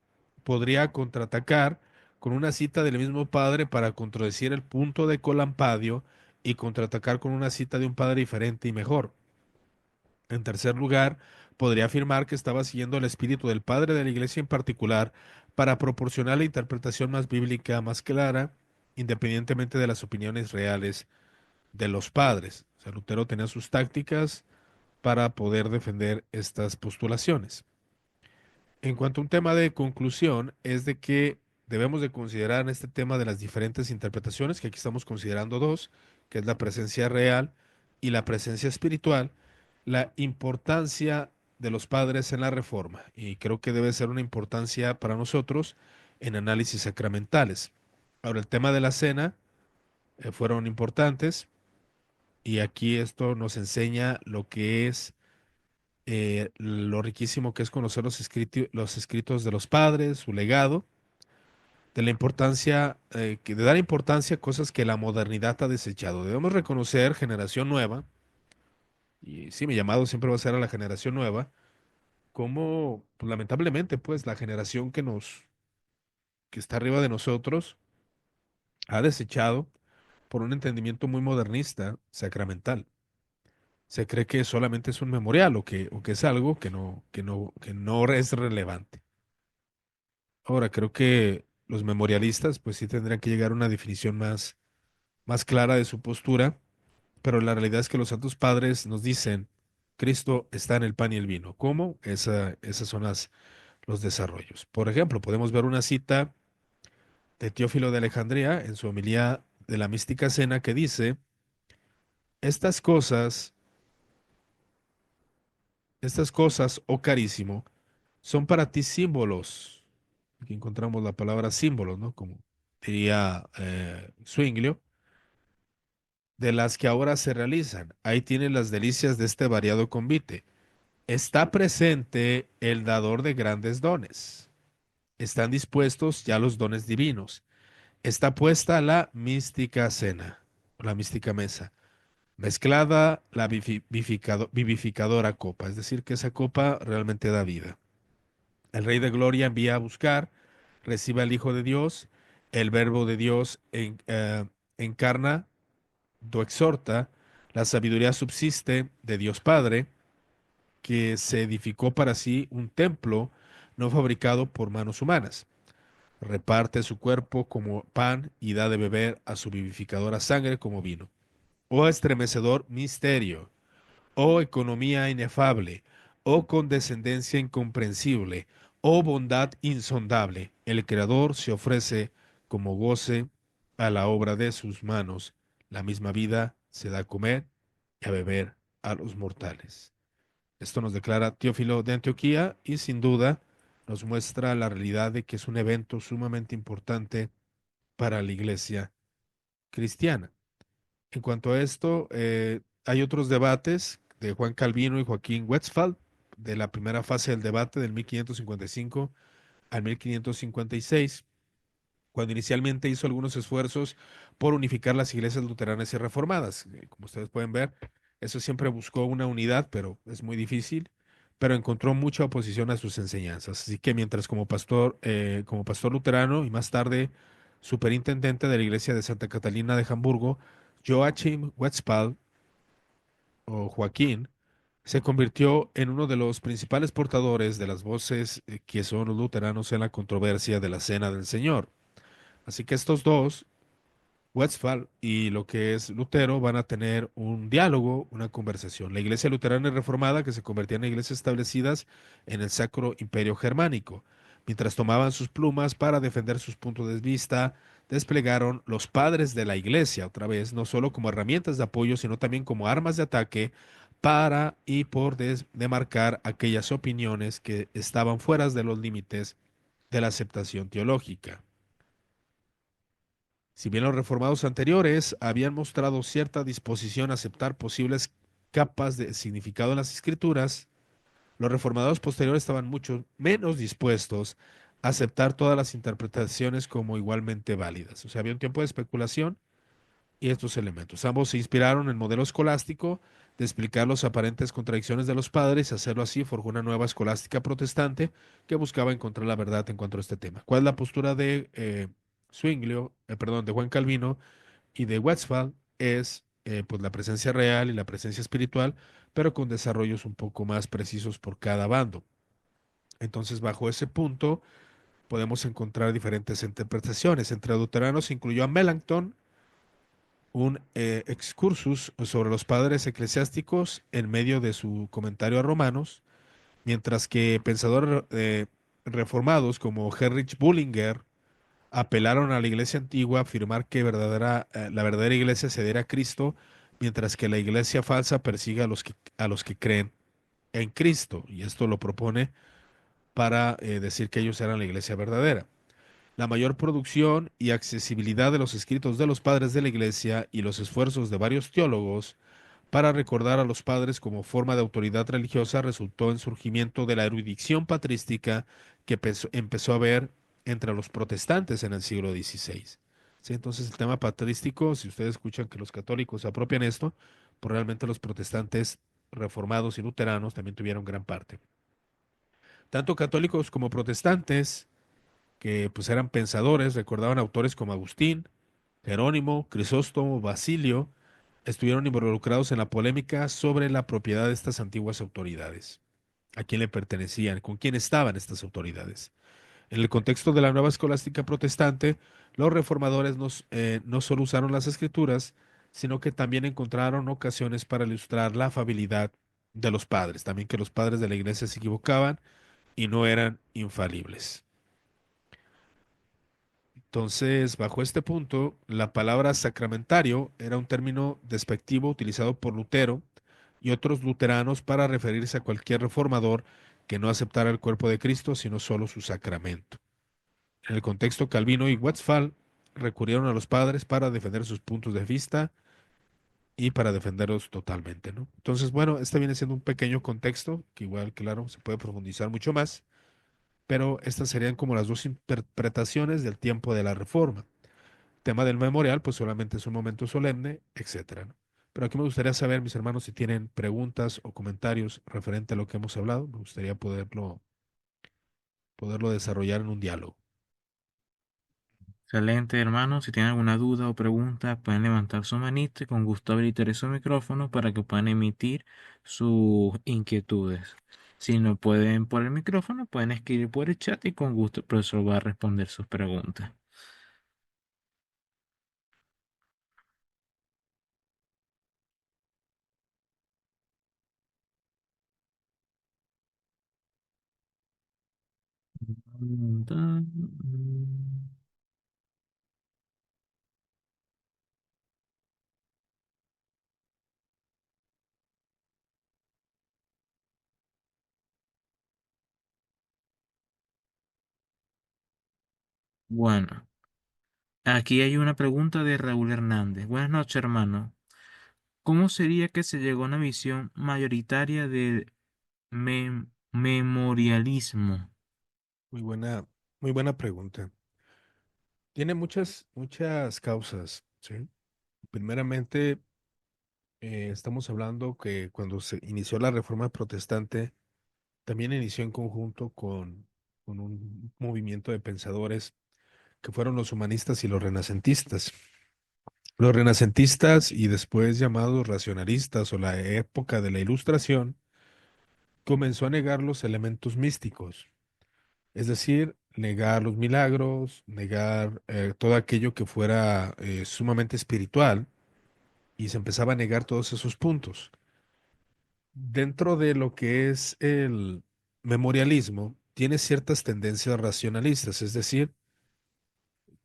podría contraatacar con una cita del mismo padre para contradecir el punto de Colampadio y contraatacar con una cita de un padre diferente y mejor. En tercer lugar, podría afirmar que estaba siguiendo el espíritu del padre de la iglesia en particular para proporcionar la interpretación más bíblica, más clara, independientemente de las opiniones reales de los padres. O sea, Lutero tenía sus tácticas para poder defender estas postulaciones. En cuanto a un tema de conclusión, es de que debemos de considerar en este tema de las diferentes interpretaciones, que aquí estamos considerando dos, que es la presencia real y la presencia espiritual, la importancia de los padres en la reforma. Y creo que debe ser una importancia para nosotros en análisis sacramentales. Ahora, el tema de la cena fueron importantes y aquí esto nos enseña lo que es lo riquísimo que es conocer los escritos de los padres, su legado, de la importancia, de dar importancia a cosas que la modernidad ha desechado. Debemos reconocer generación nueva, y sí, mi llamado siempre va a ser a la generación nueva, como pues, lamentablemente, pues la generación que está arriba de nosotros ha desechado por un entendimiento muy modernista, sacramental. Se cree que solamente es un memorial o que es algo que no es relevante. Ahora, creo que los memorialistas, pues sí tendrían que llegar a una definición más clara de su postura, pero la realidad es que los santos padres nos dicen, Cristo está en el pan y el vino. ¿Cómo? Esas son los desarrollos. Por ejemplo, podemos ver una cita de Teófilo de Alejandría en su homilía de la mística cena que dice, estas cosas, estas cosas, oh carísimo, son para ti símbolos. Aquí encontramos la palabra símbolos, ¿no? Como diría Zwinglio, de las que ahora se realizan. Ahí tienen las delicias de este variado convite. Está presente el dador de grandes dones. Están dispuestos ya los dones divinos. Está puesta la mística cena, la mística mesa. Mezclada la vivificadora copa, es decir, que esa copa realmente da vida. El Rey de Gloria envía a buscar, recibe al Hijo de Dios, el Verbo de Dios encarna, do exhorta, la sabiduría subsiste de Dios Padre, que se edificó para sí un templo no fabricado por manos humanas. Reparte su cuerpo como pan y da de beber a su vivificadora sangre como vino. Oh estremecedor misterio, oh economía inefable, oh condescendencia incomprensible, oh bondad insondable, el Creador se ofrece como goce a la obra de sus manos. La misma vida se da a comer y a beber a los mortales. Esto nos declara Teófilo de Antioquía y sin duda nos muestra la realidad de que es un evento sumamente importante para la iglesia cristiana. En cuanto a esto, hay otros debates de Juan Calvino y Joaquín Westphal de la primera fase del debate del 1555 al 1556, cuando inicialmente hizo algunos esfuerzos por unificar las iglesias luteranas y reformadas. Como ustedes pueden ver, eso siempre buscó una unidad, pero es muy difícil, pero encontró mucha oposición a sus enseñanzas. Así que mientras como pastor luterano y más tarde superintendente de la iglesia de Santa Catalina de Hamburgo, Joachim Westphal o Joaquín se convirtió en uno de los principales portadores de las voces que son los luteranos en la controversia de la Cena del Señor. Así que estos dos, Westphal y lo que es Lutero, van a tener un diálogo, una conversación. La iglesia luterana y reformada, que se convertían en iglesias establecidas en el Sacro Imperio Germánico. Mientras tomaban sus plumas para defender sus puntos de vista, desplegaron los padres de la iglesia, otra vez, no solo como herramientas de apoyo, sino también como armas de ataque para y por demarcar aquellas opiniones que estaban fuera de los límites de la aceptación teológica. Si bien los reformados anteriores habían mostrado cierta disposición a aceptar posibles capas de significado en las escrituras, los reformados posteriores estaban mucho menos dispuestos a aceptar todas las interpretaciones como igualmente válidas. O sea, había un tiempo de especulación y estos elementos. Ambos se inspiraron en el modelo escolástico de explicar las aparentes contradicciones de los padres y hacerlo así forjó una nueva escolástica protestante que buscaba encontrar la verdad en cuanto a este tema. ¿Cuál es la postura de de Juan Calvino y de Westphal? Es pues la presencia real y la presencia espiritual, pero con desarrollos un poco más precisos por cada bando. Entonces, bajo ese punto, podemos encontrar diferentes interpretaciones. Entre luteranos se incluyó a Melanchthon, un excursus sobre los padres eclesiásticos en medio de su comentario a Romanos, mientras que pensadores reformados como Heinrich Bullinger apelaron a la iglesia antigua a afirmar que la verdadera iglesia se adhiera a Cristo, mientras que la iglesia falsa persigue a los que creen en Cristo. Y esto lo propone para decir que ellos eran la iglesia verdadera. La mayor producción y accesibilidad de los escritos de los padres de la Iglesia y los esfuerzos de varios teólogos para recordar a los padres como forma de autoridad religiosa resultó en surgimiento de la erudición patrística que empezó a ver entre los protestantes en el siglo XVI. Sí, entonces el tema patrístico, si ustedes escuchan que los católicos se apropian esto, pues realmente los protestantes reformados y luteranos también tuvieron gran parte. Tanto católicos como protestantes que pues eran pensadores, recordaban autores como Agustín, Jerónimo, Crisóstomo, Basilio, estuvieron involucrados en la polémica sobre la propiedad de estas antiguas autoridades, a quién le pertenecían, con quién estaban estas autoridades. En el contexto de la nueva escolástica protestante, los reformadores no solo usaron las escrituras, sino que también encontraron ocasiones para ilustrar la afabilidad de los padres, también que los padres de la iglesia se equivocaban y no eran infalibles. Entonces, bajo este punto, la palabra sacramentario era un término despectivo utilizado por Lutero y otros luteranos para referirse a cualquier reformador que no aceptara el cuerpo de Cristo, sino solo su sacramento. En el contexto, Calvino y Westphal recurrieron a los padres para defender sus puntos de vista y para defenderlos totalmente, ¿no? Entonces, bueno, este viene siendo un pequeño contexto que igual, claro, se puede profundizar mucho más, pero estas serían como las dos interpretaciones del tiempo de la Reforma. Tema del memorial, pues solamente es un momento solemne, etcétera, ¿no? Pero aquí me gustaría saber, mis hermanos, si tienen preguntas o comentarios referente a lo que hemos hablado. Me gustaría poderlo desarrollar en un diálogo. Excelente, hermano. Si tienen alguna duda o pregunta, pueden levantar su manito y con gusto habilitaré su micrófono para que puedan emitir sus inquietudes. Si no pueden por el micrófono, pueden escribir por el chat y con gusto el profesor va a responder sus preguntas. Bueno, aquí hay una pregunta de Raúl Hernández. Buenas noches, hermano. ¿Cómo sería que se llegó a una visión mayoritaria del memorialismo? Muy muy buena pregunta. Tiene muchas causas, ¿sí? Primeramente, estamos hablando que cuando se inició la Reforma Protestante, también inició en conjunto con un movimiento de pensadores que fueron los humanistas y los renacentistas. Los renacentistas y después llamados racionalistas o la época de la Ilustración comenzó a negar los elementos místicos, es decir, negar los milagros, negar todo aquello que fuera sumamente espiritual y se empezaba a negar todos esos puntos. Dentro de lo que es el memorialismo, tiene ciertas tendencias racionalistas, es decir,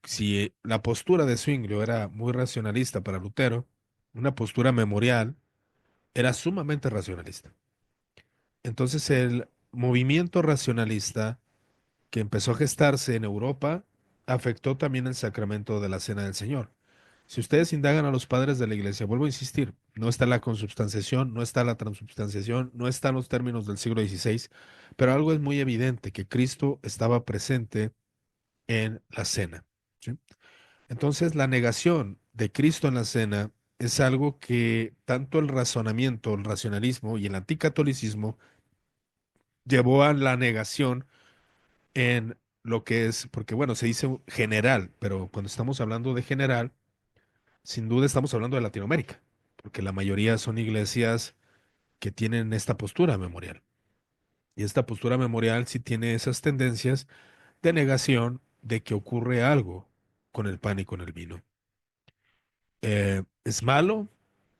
si la postura de Zwinglio era muy racionalista para Lutero, una postura memorial era sumamente racionalista. Entonces el movimiento racionalista que empezó a gestarse en Europa afectó también el sacramento de la Cena del Señor. Si ustedes indagan a los padres de la iglesia, vuelvo a insistir, no está la consubstanciación, no está la transubstanciación, no están los términos del siglo XVI, pero algo es muy evidente, que Cristo estaba presente en la cena. ¿Sí? Entonces, la negación de Cristo en la cena es algo que tanto el razonamiento, el racionalismo y el anticatolicismo llevó a la negación en lo que es, porque bueno, se dice general, pero cuando estamos hablando de general, sin duda estamos hablando de Latinoamérica, porque la mayoría son iglesias que tienen esta postura memorial. Y esta postura memorial sí tiene esas tendencias de negación de que ocurre algo con el pan y con el vino. ¿Es malo?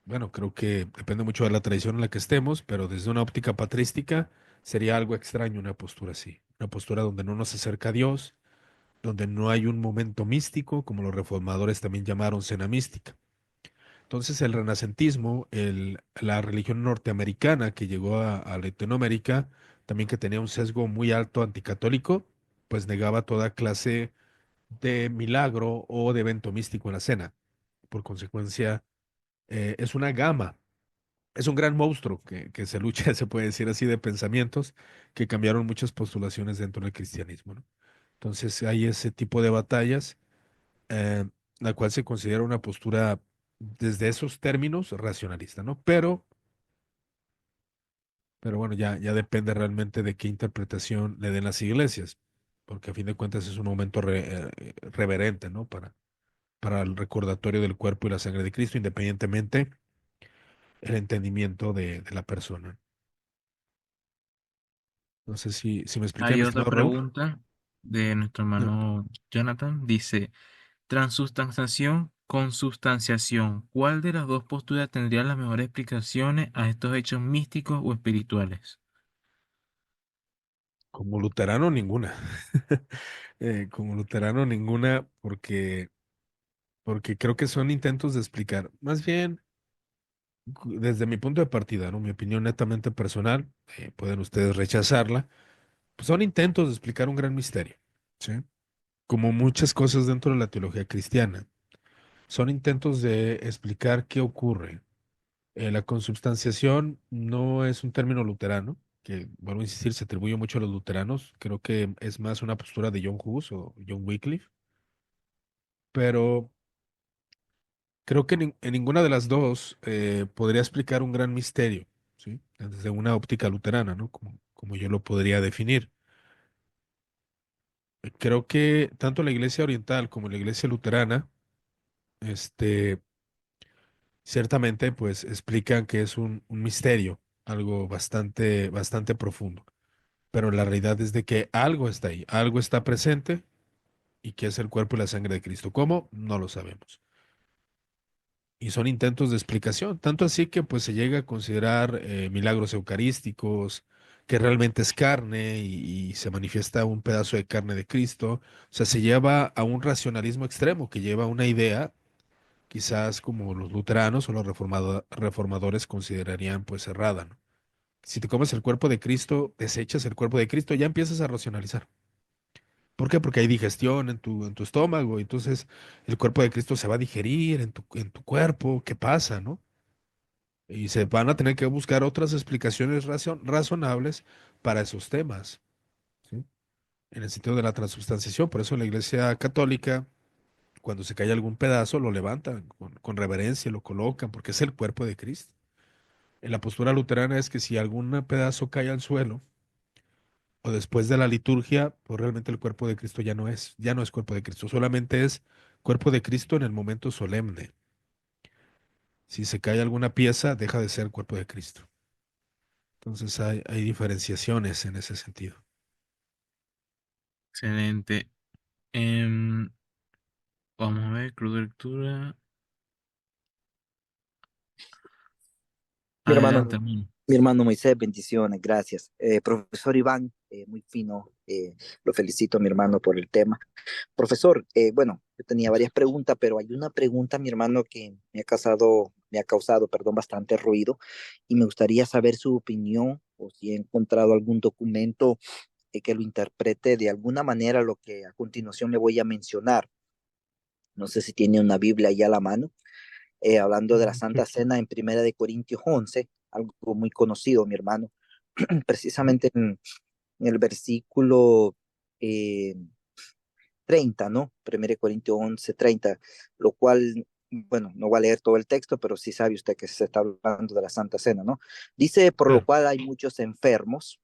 Bueno, creo que depende mucho de la tradición en la que estemos, pero desde una óptica patrística sería algo extraño una postura así, una postura donde no nos acerca a Dios, donde no hay un momento místico, como los reformadores también llamaron cena mística. Entonces el renacentismo, la religión norteamericana que llegó a Latinoamérica, también que tenía un sesgo muy alto anticatólico, pues negaba toda clase de milagro o de evento místico en la cena. Por consecuencia, es una gama, es un gran monstruo que se lucha, se puede decir así, de pensamientos que cambiaron muchas postulaciones dentro del cristianismo, ¿no? Entonces hay ese tipo de batallas, eh, la cual se considera una postura desde esos términos racionalista, ¿no? Pero bueno, ya depende realmente de qué interpretación le den las iglesias, porque a fin de cuentas es un momento reverente, ¿no? Para el recordatorio del cuerpo y la sangre de Cristo, independientemente el entendimiento de la persona. No sé si me expliqué, Hay mi otra estimado Raúl. pregunta de nuestro No, hermano Jonathan. Dice, transubstanciación, consubstanciación. ¿Cuál de las dos posturas tendría las mejores explicaciones a estos hechos místicos o espirituales? como luterano, ninguna. Como luterano, ninguna, porque creo que son intentos de explicar. Más bien, desde mi punto de partida, ¿no? Mi opinión netamente personal, pueden ustedes rechazarla, pues son intentos de explicar un gran misterio, ¿sí? Como muchas cosas dentro de la teología cristiana. Son intentos de explicar qué ocurre. La consubstanciación no es un término luterano, que, vuelvo a insistir, se atribuye mucho a los luteranos. Creo que es más una postura de John Hus o John Wycliffe, pero creo que en ninguna de las dos podría explicar un gran misterio, ¿sí? Desde una óptica luterana, ¿no? Como yo lo podría definir. Creo que tanto la iglesia oriental como la iglesia luterana, este, ciertamente, pues explican que es un misterio, algo bastante profundo. Pero la realidad es de que algo está ahí, algo está presente y que es el cuerpo y la sangre de Cristo. ¿Cómo? No lo sabemos. Y son intentos de explicación, tanto así que pues se llega a considerar milagros eucarísticos, que realmente es carne y se manifiesta un pedazo de carne de Cristo. O sea, se lleva a un racionalismo extremo que lleva a una idea, quizás como los luteranos o los reformadores considerarían pues errada, ¿no? Si te comes el cuerpo de Cristo, desechas el cuerpo de Cristo, ya empiezas a racionalizar. ¿Por qué? Porque hay digestión en tu estómago, y entonces el cuerpo de Cristo se va a digerir en tu cuerpo. ¿Qué pasa, no? Y se van a tener que buscar otras explicaciones razonables para esos temas, ¿sí? En el sentido de la transubstanciación. Por eso la Iglesia Católica, cuando se cae algún pedazo, lo levantan con reverencia, lo colocan, porque es el cuerpo de Cristo. En la postura luterana es que si algún pedazo cae al suelo o después de la liturgia, pues realmente el cuerpo de Cristo ya no es cuerpo de Cristo, solamente es cuerpo de Cristo en el momento solemne. Si se cae alguna pieza, deja de ser cuerpo de Cristo. Entonces hay diferenciaciones en ese sentido. Excelente. Em, Vamos a ver, club de lectura. Mi Adelante, hermano, hermano. mi hermano Moisés, bendiciones, gracias. Profesor Iván, muy fino, lo felicito, mi hermano, por el tema. Profesor, bueno, yo tenía varias preguntas, pero hay una pregunta, mi hermano, que me ha causado, perdón, bastante ruido, y me gustaría saber su opinión o si he encontrado algún documento que lo interprete de alguna manera lo que a continuación le voy a mencionar. No sé si tiene una Biblia ahí a la mano, hablando de la Sí. Santa Cena en Primera de Corintios 11, algo muy conocido, mi hermano, precisamente en el versículo eh, 30, ¿no? Primera de Corintios 11, 30, lo cual, bueno, no voy a leer todo el texto, pero sí sabe usted que se está hablando de la Santa Cena, ¿no? Dice, por lo Claro. cual hay muchos enfermos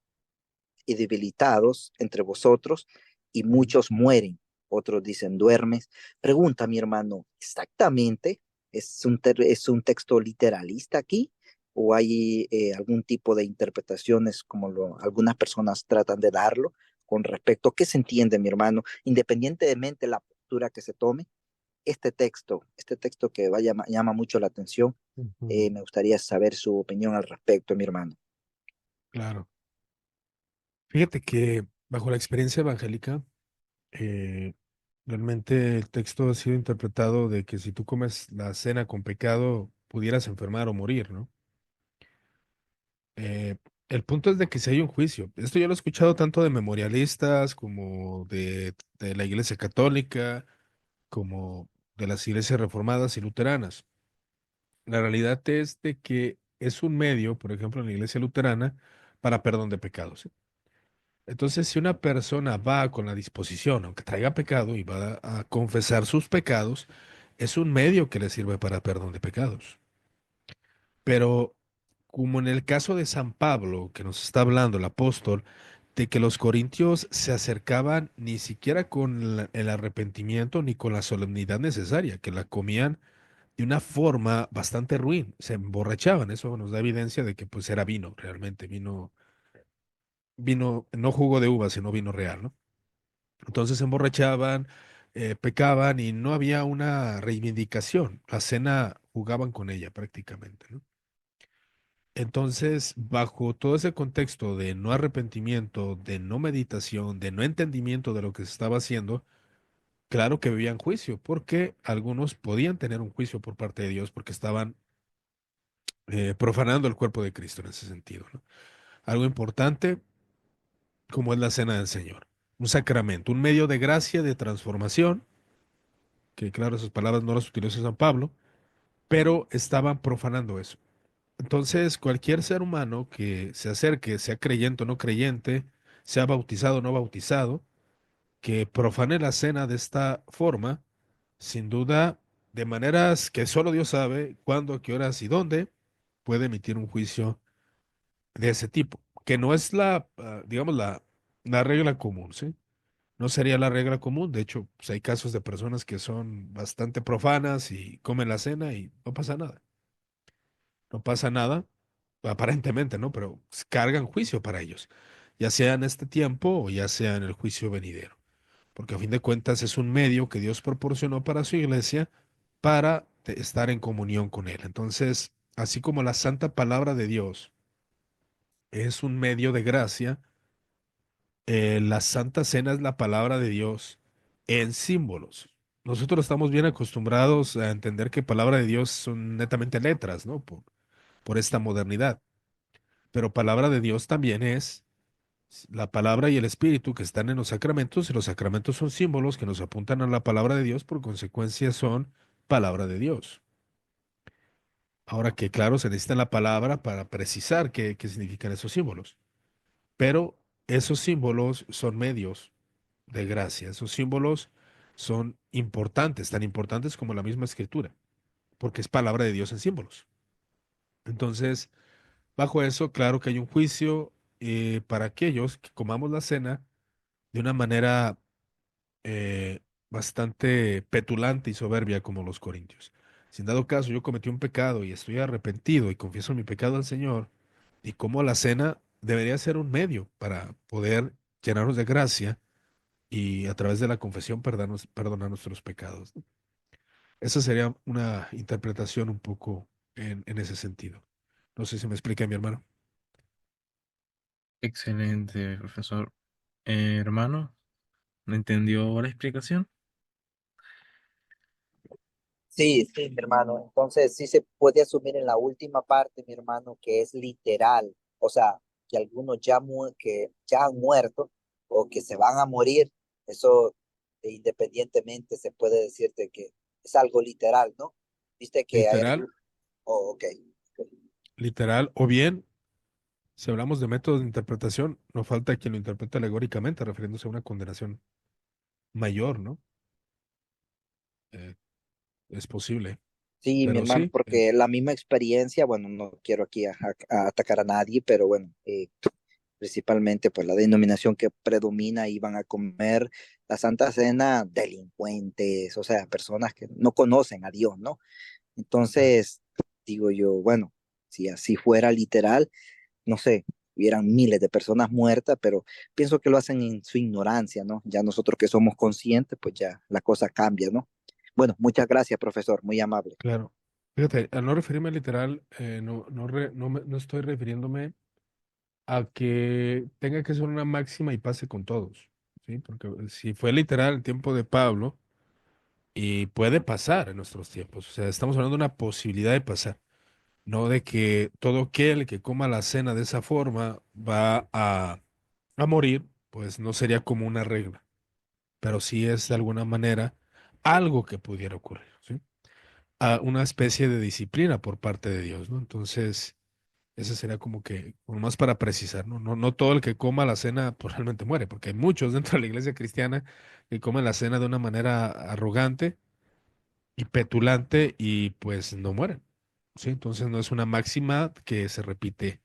y debilitados entre vosotros, y muchos mueren. Otros dicen duermes. Pregunta mi hermano, ¿exactamente es un texto literalista aquí? ¿O hay algún tipo de interpretaciones como algunas personas tratan de darlo con respecto a qué se entiende, mi hermano, independientemente de la postura que se tome? Este texto que llama mucho la atención, Ujú. me gustaría saber su opinión al respecto, mi hermano. Claro. Fíjate que bajo la experiencia evangélica, eh, realmente el texto ha sido interpretado de que si tú comes la cena con pecado, pudieras enfermar o morir, ¿no? Eh, el punto es de que si hay un juicio. Esto yo lo he escuchado tanto de memorialistas como de la Iglesia Católica, como de las iglesias reformadas y luteranas. La realidad es de que es un medio, por ejemplo, en la Iglesia Luterana, para perdón de pecados, ¿sí? Entonces, si una persona va con la disposición, aunque traiga pecado, y va a confesar sus pecados, es un medio que le sirve para perdón de pecados. Pero como en el caso de San Pablo, que nos está hablando el apóstol, de que los corintios se acercaban ni siquiera con el arrepentimiento ni con la solemnidad necesaria, que la comían de una forma bastante ruin, se emborrachaban. Eso nos da evidencia de que pues era vino, realmente, vino, no jugo de uva, sino vino real, ¿no? Entonces se emborrachaban, pecaban y no había una reivindicación. La cena jugaban con ella prácticamente, ¿no? Entonces, bajo todo ese contexto de no arrepentimiento, de no meditación, de no entendimiento de lo que se estaba haciendo, claro que vivían juicio, porque algunos podían tener un juicio por parte de Dios porque estaban profanando el cuerpo de Cristo en ese sentido, ¿no? Algo importante como es la cena del Señor, un sacramento, un medio de gracia, de transformación, que claro, esas palabras no las utilizó San Pablo, pero estaban profanando eso. Entonces, cualquier ser humano que se acerque, sea creyente o no creyente, sea bautizado o no bautizado, que profane la cena de esta forma, sin duda, de maneras que solo Dios sabe cuándo, a qué horas y dónde, puede emitir un juicio de ese tipo, que no es digamos, la regla común, ¿sí? No sería la regla común. De hecho, pues, hay casos de personas que son bastante profanas y comen la cena y no pasa nada. No pasa nada, aparentemente, ¿no? Pero cargan juicio para ellos, ya sea en este tiempo o ya sea en el juicio venidero, porque a fin de cuentas es un medio que Dios proporcionó para su iglesia para estar en comunión con Él. Entonces, así como la santa palabra de Dios es un medio de gracia, la Santa Cena es la palabra de Dios en símbolos. Nosotros estamos bien acostumbrados a entender que palabra de Dios son netamente letras, ¿no? Por esta modernidad. Pero palabra de Dios también es La palabra y el espíritu que están en los sacramentos, y los sacramentos son símbolos que nos apuntan a la palabra de Dios, por consecuencia son palabra de Dios. Ahora que claro, se necesita la palabra para precisar qué significan esos símbolos, pero esos símbolos son medios de gracia, esos símbolos son importantes, tan importantes como la misma escritura, porque es palabra de Dios en símbolos. Entonces, bajo eso, claro que hay un juicio para aquellos que comamos la cena de una manera bastante petulante y soberbia como los corintios. Si en dado caso yo cometí un pecado y estoy arrepentido y confieso mi pecado al Señor, y como la cena debería ser un medio para poder llenarnos de gracia y a través de la confesión perdonar nuestros pecados. Esa sería una interpretación un poco en ese sentido. No sé si me explica mi hermano. Excelente, profesor. Hermano, ¿no entendió la explicación? Sí, sí, mi hermano. Entonces sí se puede asumir en la última parte, mi hermano, que es literal. O sea, que algunos que ya han muerto o que se van a morir. Eso independientemente se puede decirte que es algo literal, ¿no? Viste que hay Literal, algo. Oh, ok. Ok. literal, o bien, si hablamos de métodos de interpretación, no falta quien lo interprete alegóricamente, refiriéndose a una condenación mayor, ¿no? Eh, es posible, Sí, mi pero hermano, sí, porque la misma experiencia, bueno, no quiero aquí a atacar a nadie, pero bueno, principalmente pues la denominación que predomina iban a comer la Santa Cena delincuentes, o sea, personas que no conocen a Dios, ¿no? claro. Entonces, digo yo, bueno, si así fuera literal, no sé, hubieran miles de personas muertas, pero pienso que lo hacen en su ignorancia, ¿no? Ya nosotros que somos conscientes, pues ya la cosa cambia, ¿no? Bueno, muchas gracias, profesor, muy amable. Claro. Fíjate, al no referirme literal, no estoy refiriéndome a que tenga que ser una máxima y pase con todos, ¿sí? Porque si fue literal el tiempo de Pablo, y puede pasar en nuestros tiempos, o sea, estamos hablando de una posibilidad de pasar, no de que todo aquel que coma la cena de esa forma va a morir, pues no sería como una regla, pero sí es de alguna manera algo que pudiera ocurrir, ¿sí? Una especie de disciplina por parte de Dios, ¿no? Entonces, ese sería como más para precisar, ¿no? No todo el que coma la cena pues, realmente muere, porque hay muchos dentro de la iglesia cristiana que comen la cena de una manera arrogante y petulante y pues no mueren, ¿sí? Entonces no es una máxima que se repite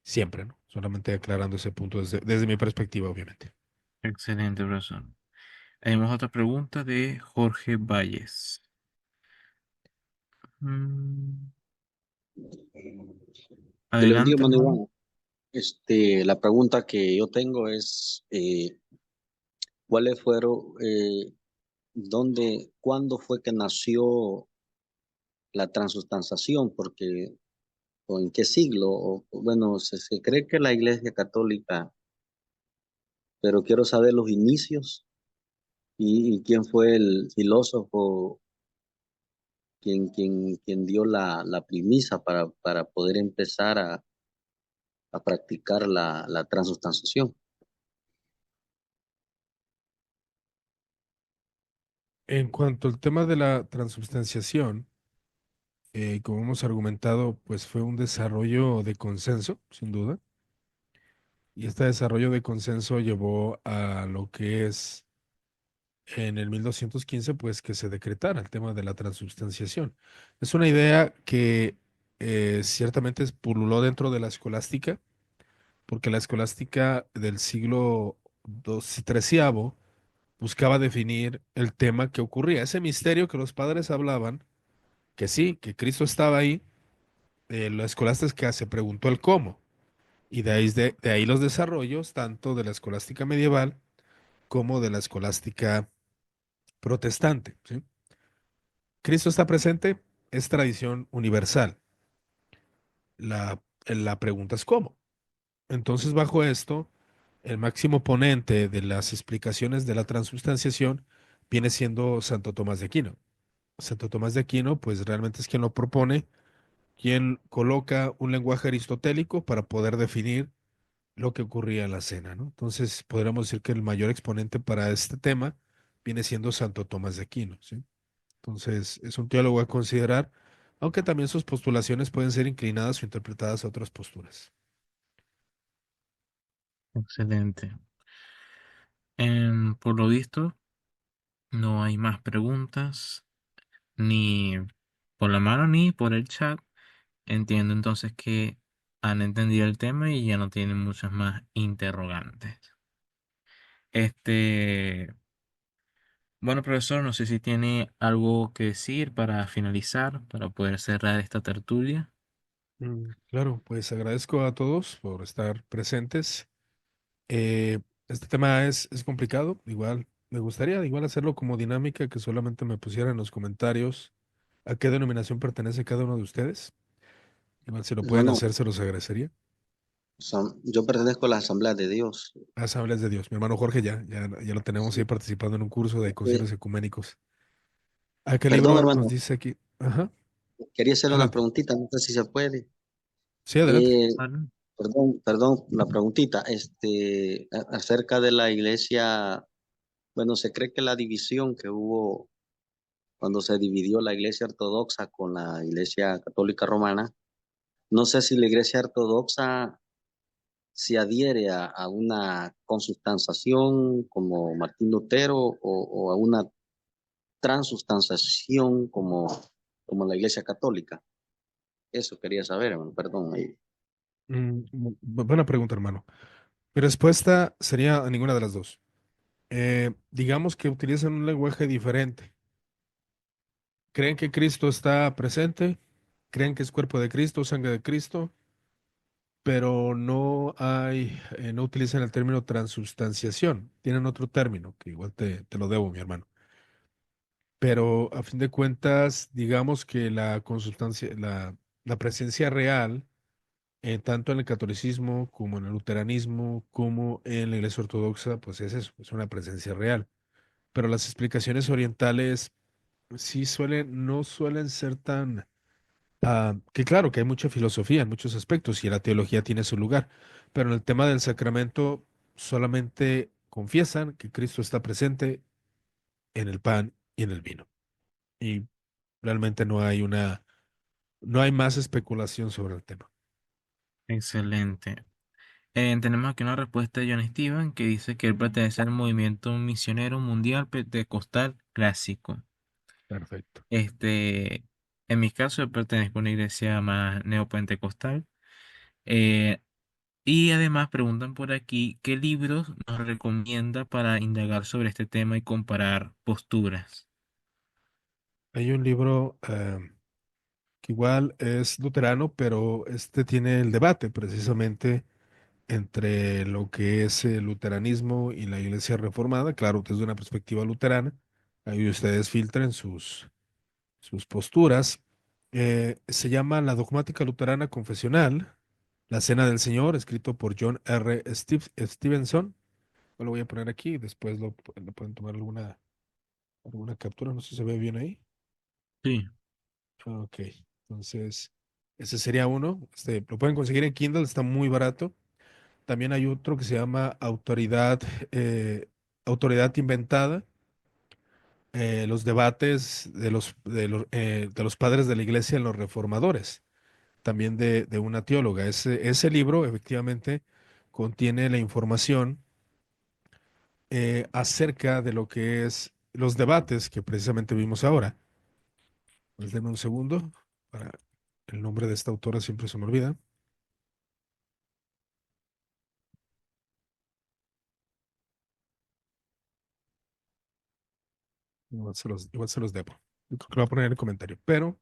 siempre, ¿no? Solamente aclarando ese punto desde mi perspectiva, obviamente. Excelente, profesor. Tenemos otra pregunta de Jorge Valles. Mm, Que le bendiga, adelante, hermano hermano. Iván. La pregunta que yo tengo es, ¿cuáles fueron, cuándo fue que nació la transustanciación? Porque, o en qué siglo, bueno, se cree que la Iglesia Católica, pero quiero saber los inicios y quién fue el filósofo quien dio la premisa para poder empezar a practicar la transustanciación. En cuanto al tema de la transubstanciación, como hemos argumentado, pues fue un desarrollo de consenso, sin duda, y este desarrollo de consenso llevó a lo que es en el 1215, pues que se decretara el tema de la transubstanciación. Es una idea que ciertamente pululó dentro de la escolástica, porque la escolástica del siglo XIII buscaba definir el tema que ocurría, ese misterio que los padres hablaban, que sí, que Cristo estaba ahí, la escolástica se preguntó el cómo, y de ahí los desarrollos tanto de la escolástica medieval como de la escolástica protestante, ¿sí? Cristo está presente, es tradición universal. La pregunta es cómo. Entonces, bajo esto, el máximo ponente de las explicaciones de la transubstanciación viene siendo Santo Tomás de Aquino. Santo Tomás de Aquino, pues realmente es quien lo propone, quien coloca un lenguaje aristotélico para poder definir lo que ocurría en la cena, ¿no? Entonces, podríamos decir que el mayor exponente para este tema viene siendo Santo Tomás de Aquino, ¿sí? Entonces, es un teólogo a considerar, aunque también sus postulaciones pueden ser inclinadas o interpretadas a otras posturas. Excelente. Por lo visto, no hay más preguntas, ni por la mano ni por el chat. Entiendo entonces que han entendido el tema y ya no tienen muchas más interrogantes. Este, bueno, profesor, no sé si tiene algo que decir para finalizar, para poder cerrar esta tertulia. Claro, pues agradezco a todos por estar presentes. Este tema es complicado, igual me gustaría igual hacerlo como dinámica, que solamente me pusieran en los comentarios a qué denominación pertenece cada uno de ustedes. Igual si lo pueden Bueno, hacer, se los agradecería. yo pertenezco a la Asamblea de Dios. Asambleas de Dios. Mi hermano Jorge ya lo tenemos ahí Sí. participando en un curso de Eh, concilios ecuménicos. ¿A qué Perdón, libro nos hermano, dice aquí? Ajá, quería hacerle una adelante. preguntita, no sé si se puede. Sí, adelante. Eh, Vale. perdón, la preguntita, acerca de la iglesia, bueno, se cree que la división que hubo cuando se dividió la iglesia ortodoxa con la iglesia católica romana, no sé si la iglesia ortodoxa se adhiere a una consubstanciación como Martín Lutero o a una transustanciación como la iglesia católica. Eso quería saber, hermano, perdón. Buena pregunta, hermano. Mi respuesta sería a ninguna de las dos. Digamos que utilizan un lenguaje diferente. ¿Creen que Cristo está presente? ¿Creen que es cuerpo de Cristo, sangre de Cristo? Pero no utilizan el término transubstanciación. Tienen otro término, que igual te lo debo, mi hermano. Pero a fin de cuentas, digamos que la presencia real, tanto en el catolicismo como en el luteranismo, como en la iglesia ortodoxa, pues es eso, es una presencia real. Pero las explicaciones orientales no suelen ser tan, que claro, que hay mucha filosofía en muchos aspectos y la teología tiene su lugar, pero en el tema del sacramento solamente confiesan que Cristo está presente en el pan y en el vino. Y realmente no hay más especulación sobre el tema. Excelente. Tenemos aquí una respuesta de John Steven que dice que él pertenece al movimiento misionero mundial pentecostal clásico. Perfecto. En mi caso, yo pertenezco a una iglesia más neopentecostal. Eh, y además preguntan por aquí qué libros nos recomienda para indagar sobre este tema y comparar posturas. Hay un libro que igual es luterano, pero este tiene el debate precisamente entre lo que es el luteranismo y la iglesia reformada, claro, desde una perspectiva luterana. Ahí ustedes filtren sus posturas. Se llama La Dogmática Luterana Confesional, La Cena del Señor, escrito por John R. Stevenson. Lo voy a poner aquí, después lo pueden tomar alguna captura, no sé si se ve bien ahí. Sí, Ok, entonces ese sería uno. Lo pueden conseguir en Kindle, está muy barato. También hay otro que se llama eh, Autoridad Inventada, los debates de los padres de la iglesia en los reformadores, también de una teóloga. Ese libro efectivamente contiene la información acerca de lo que es los debates que precisamente vimos ahora. Pues denme un segundo, para el nombre de esta autora siempre se me olvida. Igual se los debo. Yo creo que lo voy a poner en el comentario. Pero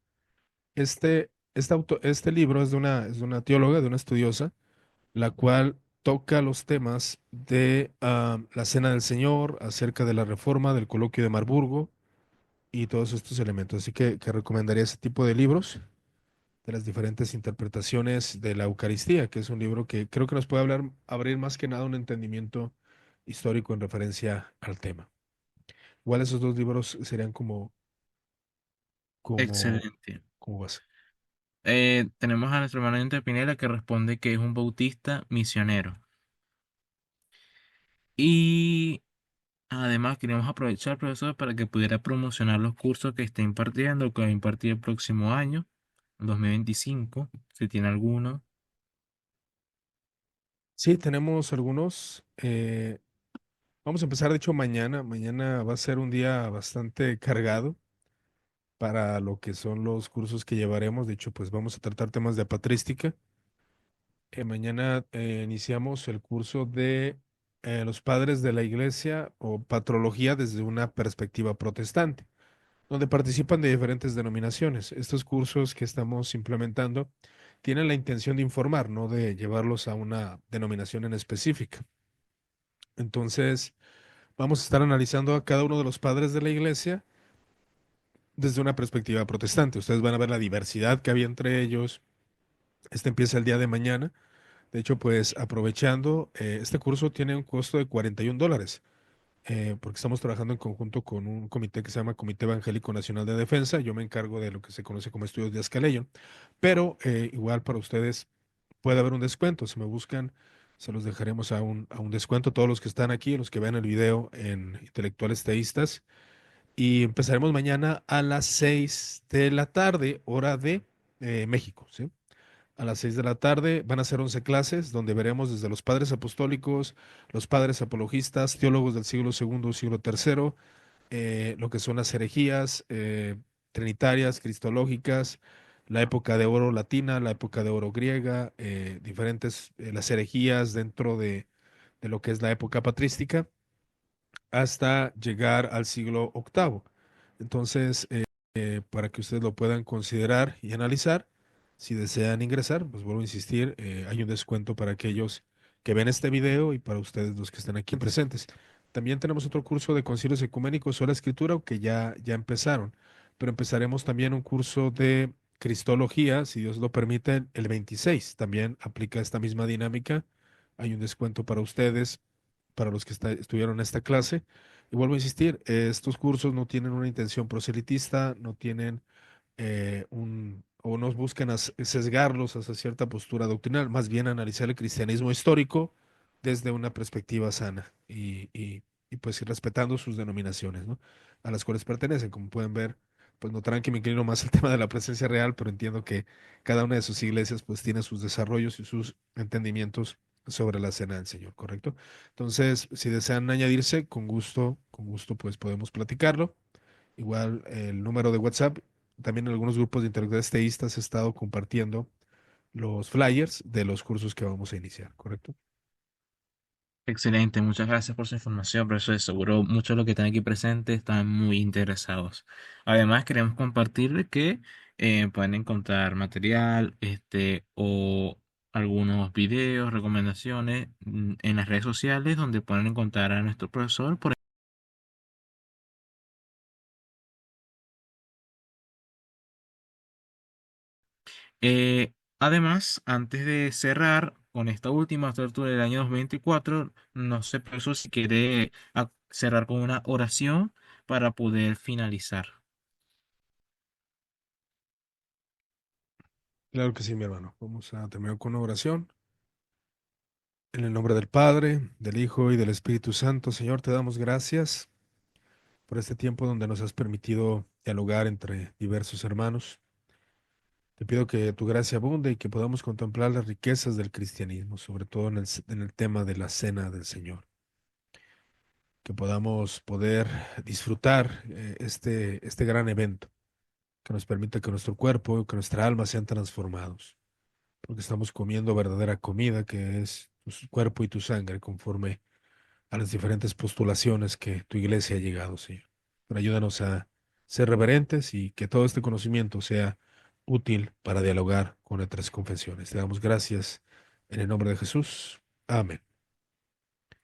este libro es de una teóloga, de una estudiosa, la cual toca los temas de la Cena del Señor, acerca de la Reforma, del Coloquio de Marburgo y todos estos elementos. Así que recomendaría ese tipo de libros, de las diferentes interpretaciones de la Eucaristía, que es un libro que creo que nos puede abrir más que nada un entendimiento histórico en referencia al tema. Igual esos dos libros serían como, excelente. como base. Tenemos a nuestro hermano Pinela que responde que es un bautista misionero. Y además queríamos aprovechar, profesor, para que pudiera promocionar los cursos que está impartiendo, que va a impartir el próximo año, 2025, si tiene alguno. Sí, tenemos algunos. Vamos a empezar, de hecho, mañana. Mañana va a ser un día bastante cargado para lo que son los cursos que llevaremos. De hecho, pues vamos a tratar temas de patrística. Mañana iniciamos el curso de los padres de la iglesia o patrología desde una perspectiva protestante, donde participan de diferentes denominaciones. Estos cursos que estamos implementando tienen la intención de informar, no de llevarlos a una denominación en específica. Entonces, vamos a estar analizando a cada uno de los padres de la iglesia desde una perspectiva protestante. Ustedes van a ver la diversidad que había entre ellos. Este empieza el día de mañana. De hecho, pues aprovechando, este curso tiene un costo de $41, porque estamos trabajando en conjunto con un comité que se llama Comité Evangélico Nacional de Defensa. Yo me encargo de lo que se conoce como estudios de Escalation, pero igual para ustedes puede haber un descuento. Si me buscan, se los dejaremos a un descuento. Todos los que están aquí, los que vean el video en Intelectuales Teístas. Y empezaremos mañana a las 6 de la tarde, hora de México, ¿sí? A las 6 de la tarde van a ser 11 clases donde veremos desde los padres apostólicos, los padres apologistas, teólogos del siglo segundo, siglo tercero, lo que son las herejías trinitarias, cristológicas, la época de oro latina, la época de oro griega, diferentes, las herejías dentro de lo que es la época patrística hasta llegar al siglo octavo. Entonces, para que ustedes lo puedan considerar y analizar, si desean ingresar, pues vuelvo a insistir, hay un descuento para aquellos que ven este video y para ustedes los que están aquí presentes. También tenemos otro curso de concilios ecuménicos o la escritura que ya empezaron, pero empezaremos también un curso de cristología, si Dios lo permite, el 26. También aplica esta misma dinámica. Hay un descuento para ustedes, para los que estuvieron en esta clase. Y vuelvo a insistir, estos cursos no tienen una intención proselitista, no tienen o nos buscan sesgarlos hacia cierta postura doctrinal, más bien analizar el cristianismo histórico desde una perspectiva sana y pues ir respetando sus denominaciones, ¿no? A las cuales pertenecen. Como pueden ver, pues notarán que me inclino más al tema de la presencia real, pero entiendo que cada una de sus iglesias pues tiene sus desarrollos y sus entendimientos sobre la cena del Señor, ¿correcto? Entonces, si desean añadirse, con gusto pues podemos platicarlo. Igual el número de WhatsApp, también en algunos grupos de intelectuales teístas he estado compartiendo los flyers de los cursos que vamos a iniciar, ¿correcto? Excelente, muchas gracias por su información, profesor. De seguro muchos de los que están aquí presentes están muy interesados. Además, queremos compartirles que pueden encontrar material, o algunos videos, recomendaciones en las redes sociales donde pueden encontrar a nuestro profesor. Eh, Además, antes de cerrar con esta última tertulia del año 2024, no sé, profesor, si quiere cerrar con una oración para poder finalizar. Claro que sí, mi hermano. Vamos a terminar con una oración. En el nombre del Padre, del Hijo y del Espíritu Santo, Señor, te damos gracias por este tiempo donde nos has permitido dialogar entre diversos hermanos. Te pido que tu gracia abunde y que podamos contemplar las riquezas del cristianismo, sobre todo en el tema de la cena del Señor. Que podamos poder disfrutar este gran evento, que nos permita que nuestro cuerpo y que nuestra alma sean transformados, porque estamos comiendo verdadera comida, que es tu cuerpo y tu sangre, conforme a las diferentes postulaciones que tu iglesia ha llegado, Señor. Pero ayúdanos a ser reverentes y que todo este conocimiento sea útil para dialogar con nuestras confesiones. Te damos gracias en el nombre de Jesús. Amén.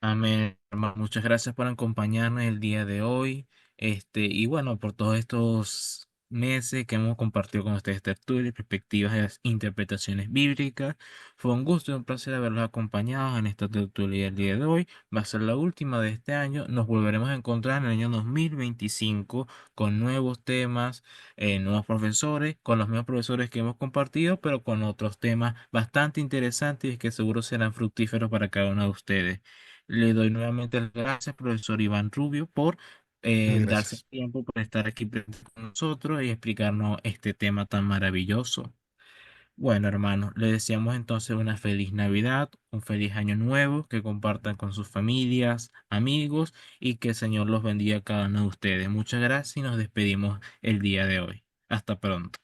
Amén, hermano. Muchas gracias por acompañarnos el día de hoy. Y bueno, por todos estos meses que hemos compartido con ustedes tertulias, perspectivas y las interpretaciones bíblicas. Fue un gusto y un placer haberlos acompañado en esta tertulia el día de hoy. Va a ser la última de este año. Nos volveremos a encontrar en el año 2025 con nuevos temas, nuevos profesores, con los mismos profesores que hemos compartido, pero con otros temas bastante interesantes y que seguro serán fructíferos para cada uno de ustedes. Le doy nuevamente las gracias, profesor Iván Rubio, por darse Gracias. tiempo por estar aquí presente con nosotros y explicarnos este tema tan maravilloso. Bueno, hermanos, les deseamos entonces una feliz Navidad, un feliz año nuevo, que compartan con sus familias, amigos y que el Señor los bendiga a cada uno de ustedes. Muchas gracias y nos despedimos el día de hoy. Hasta pronto.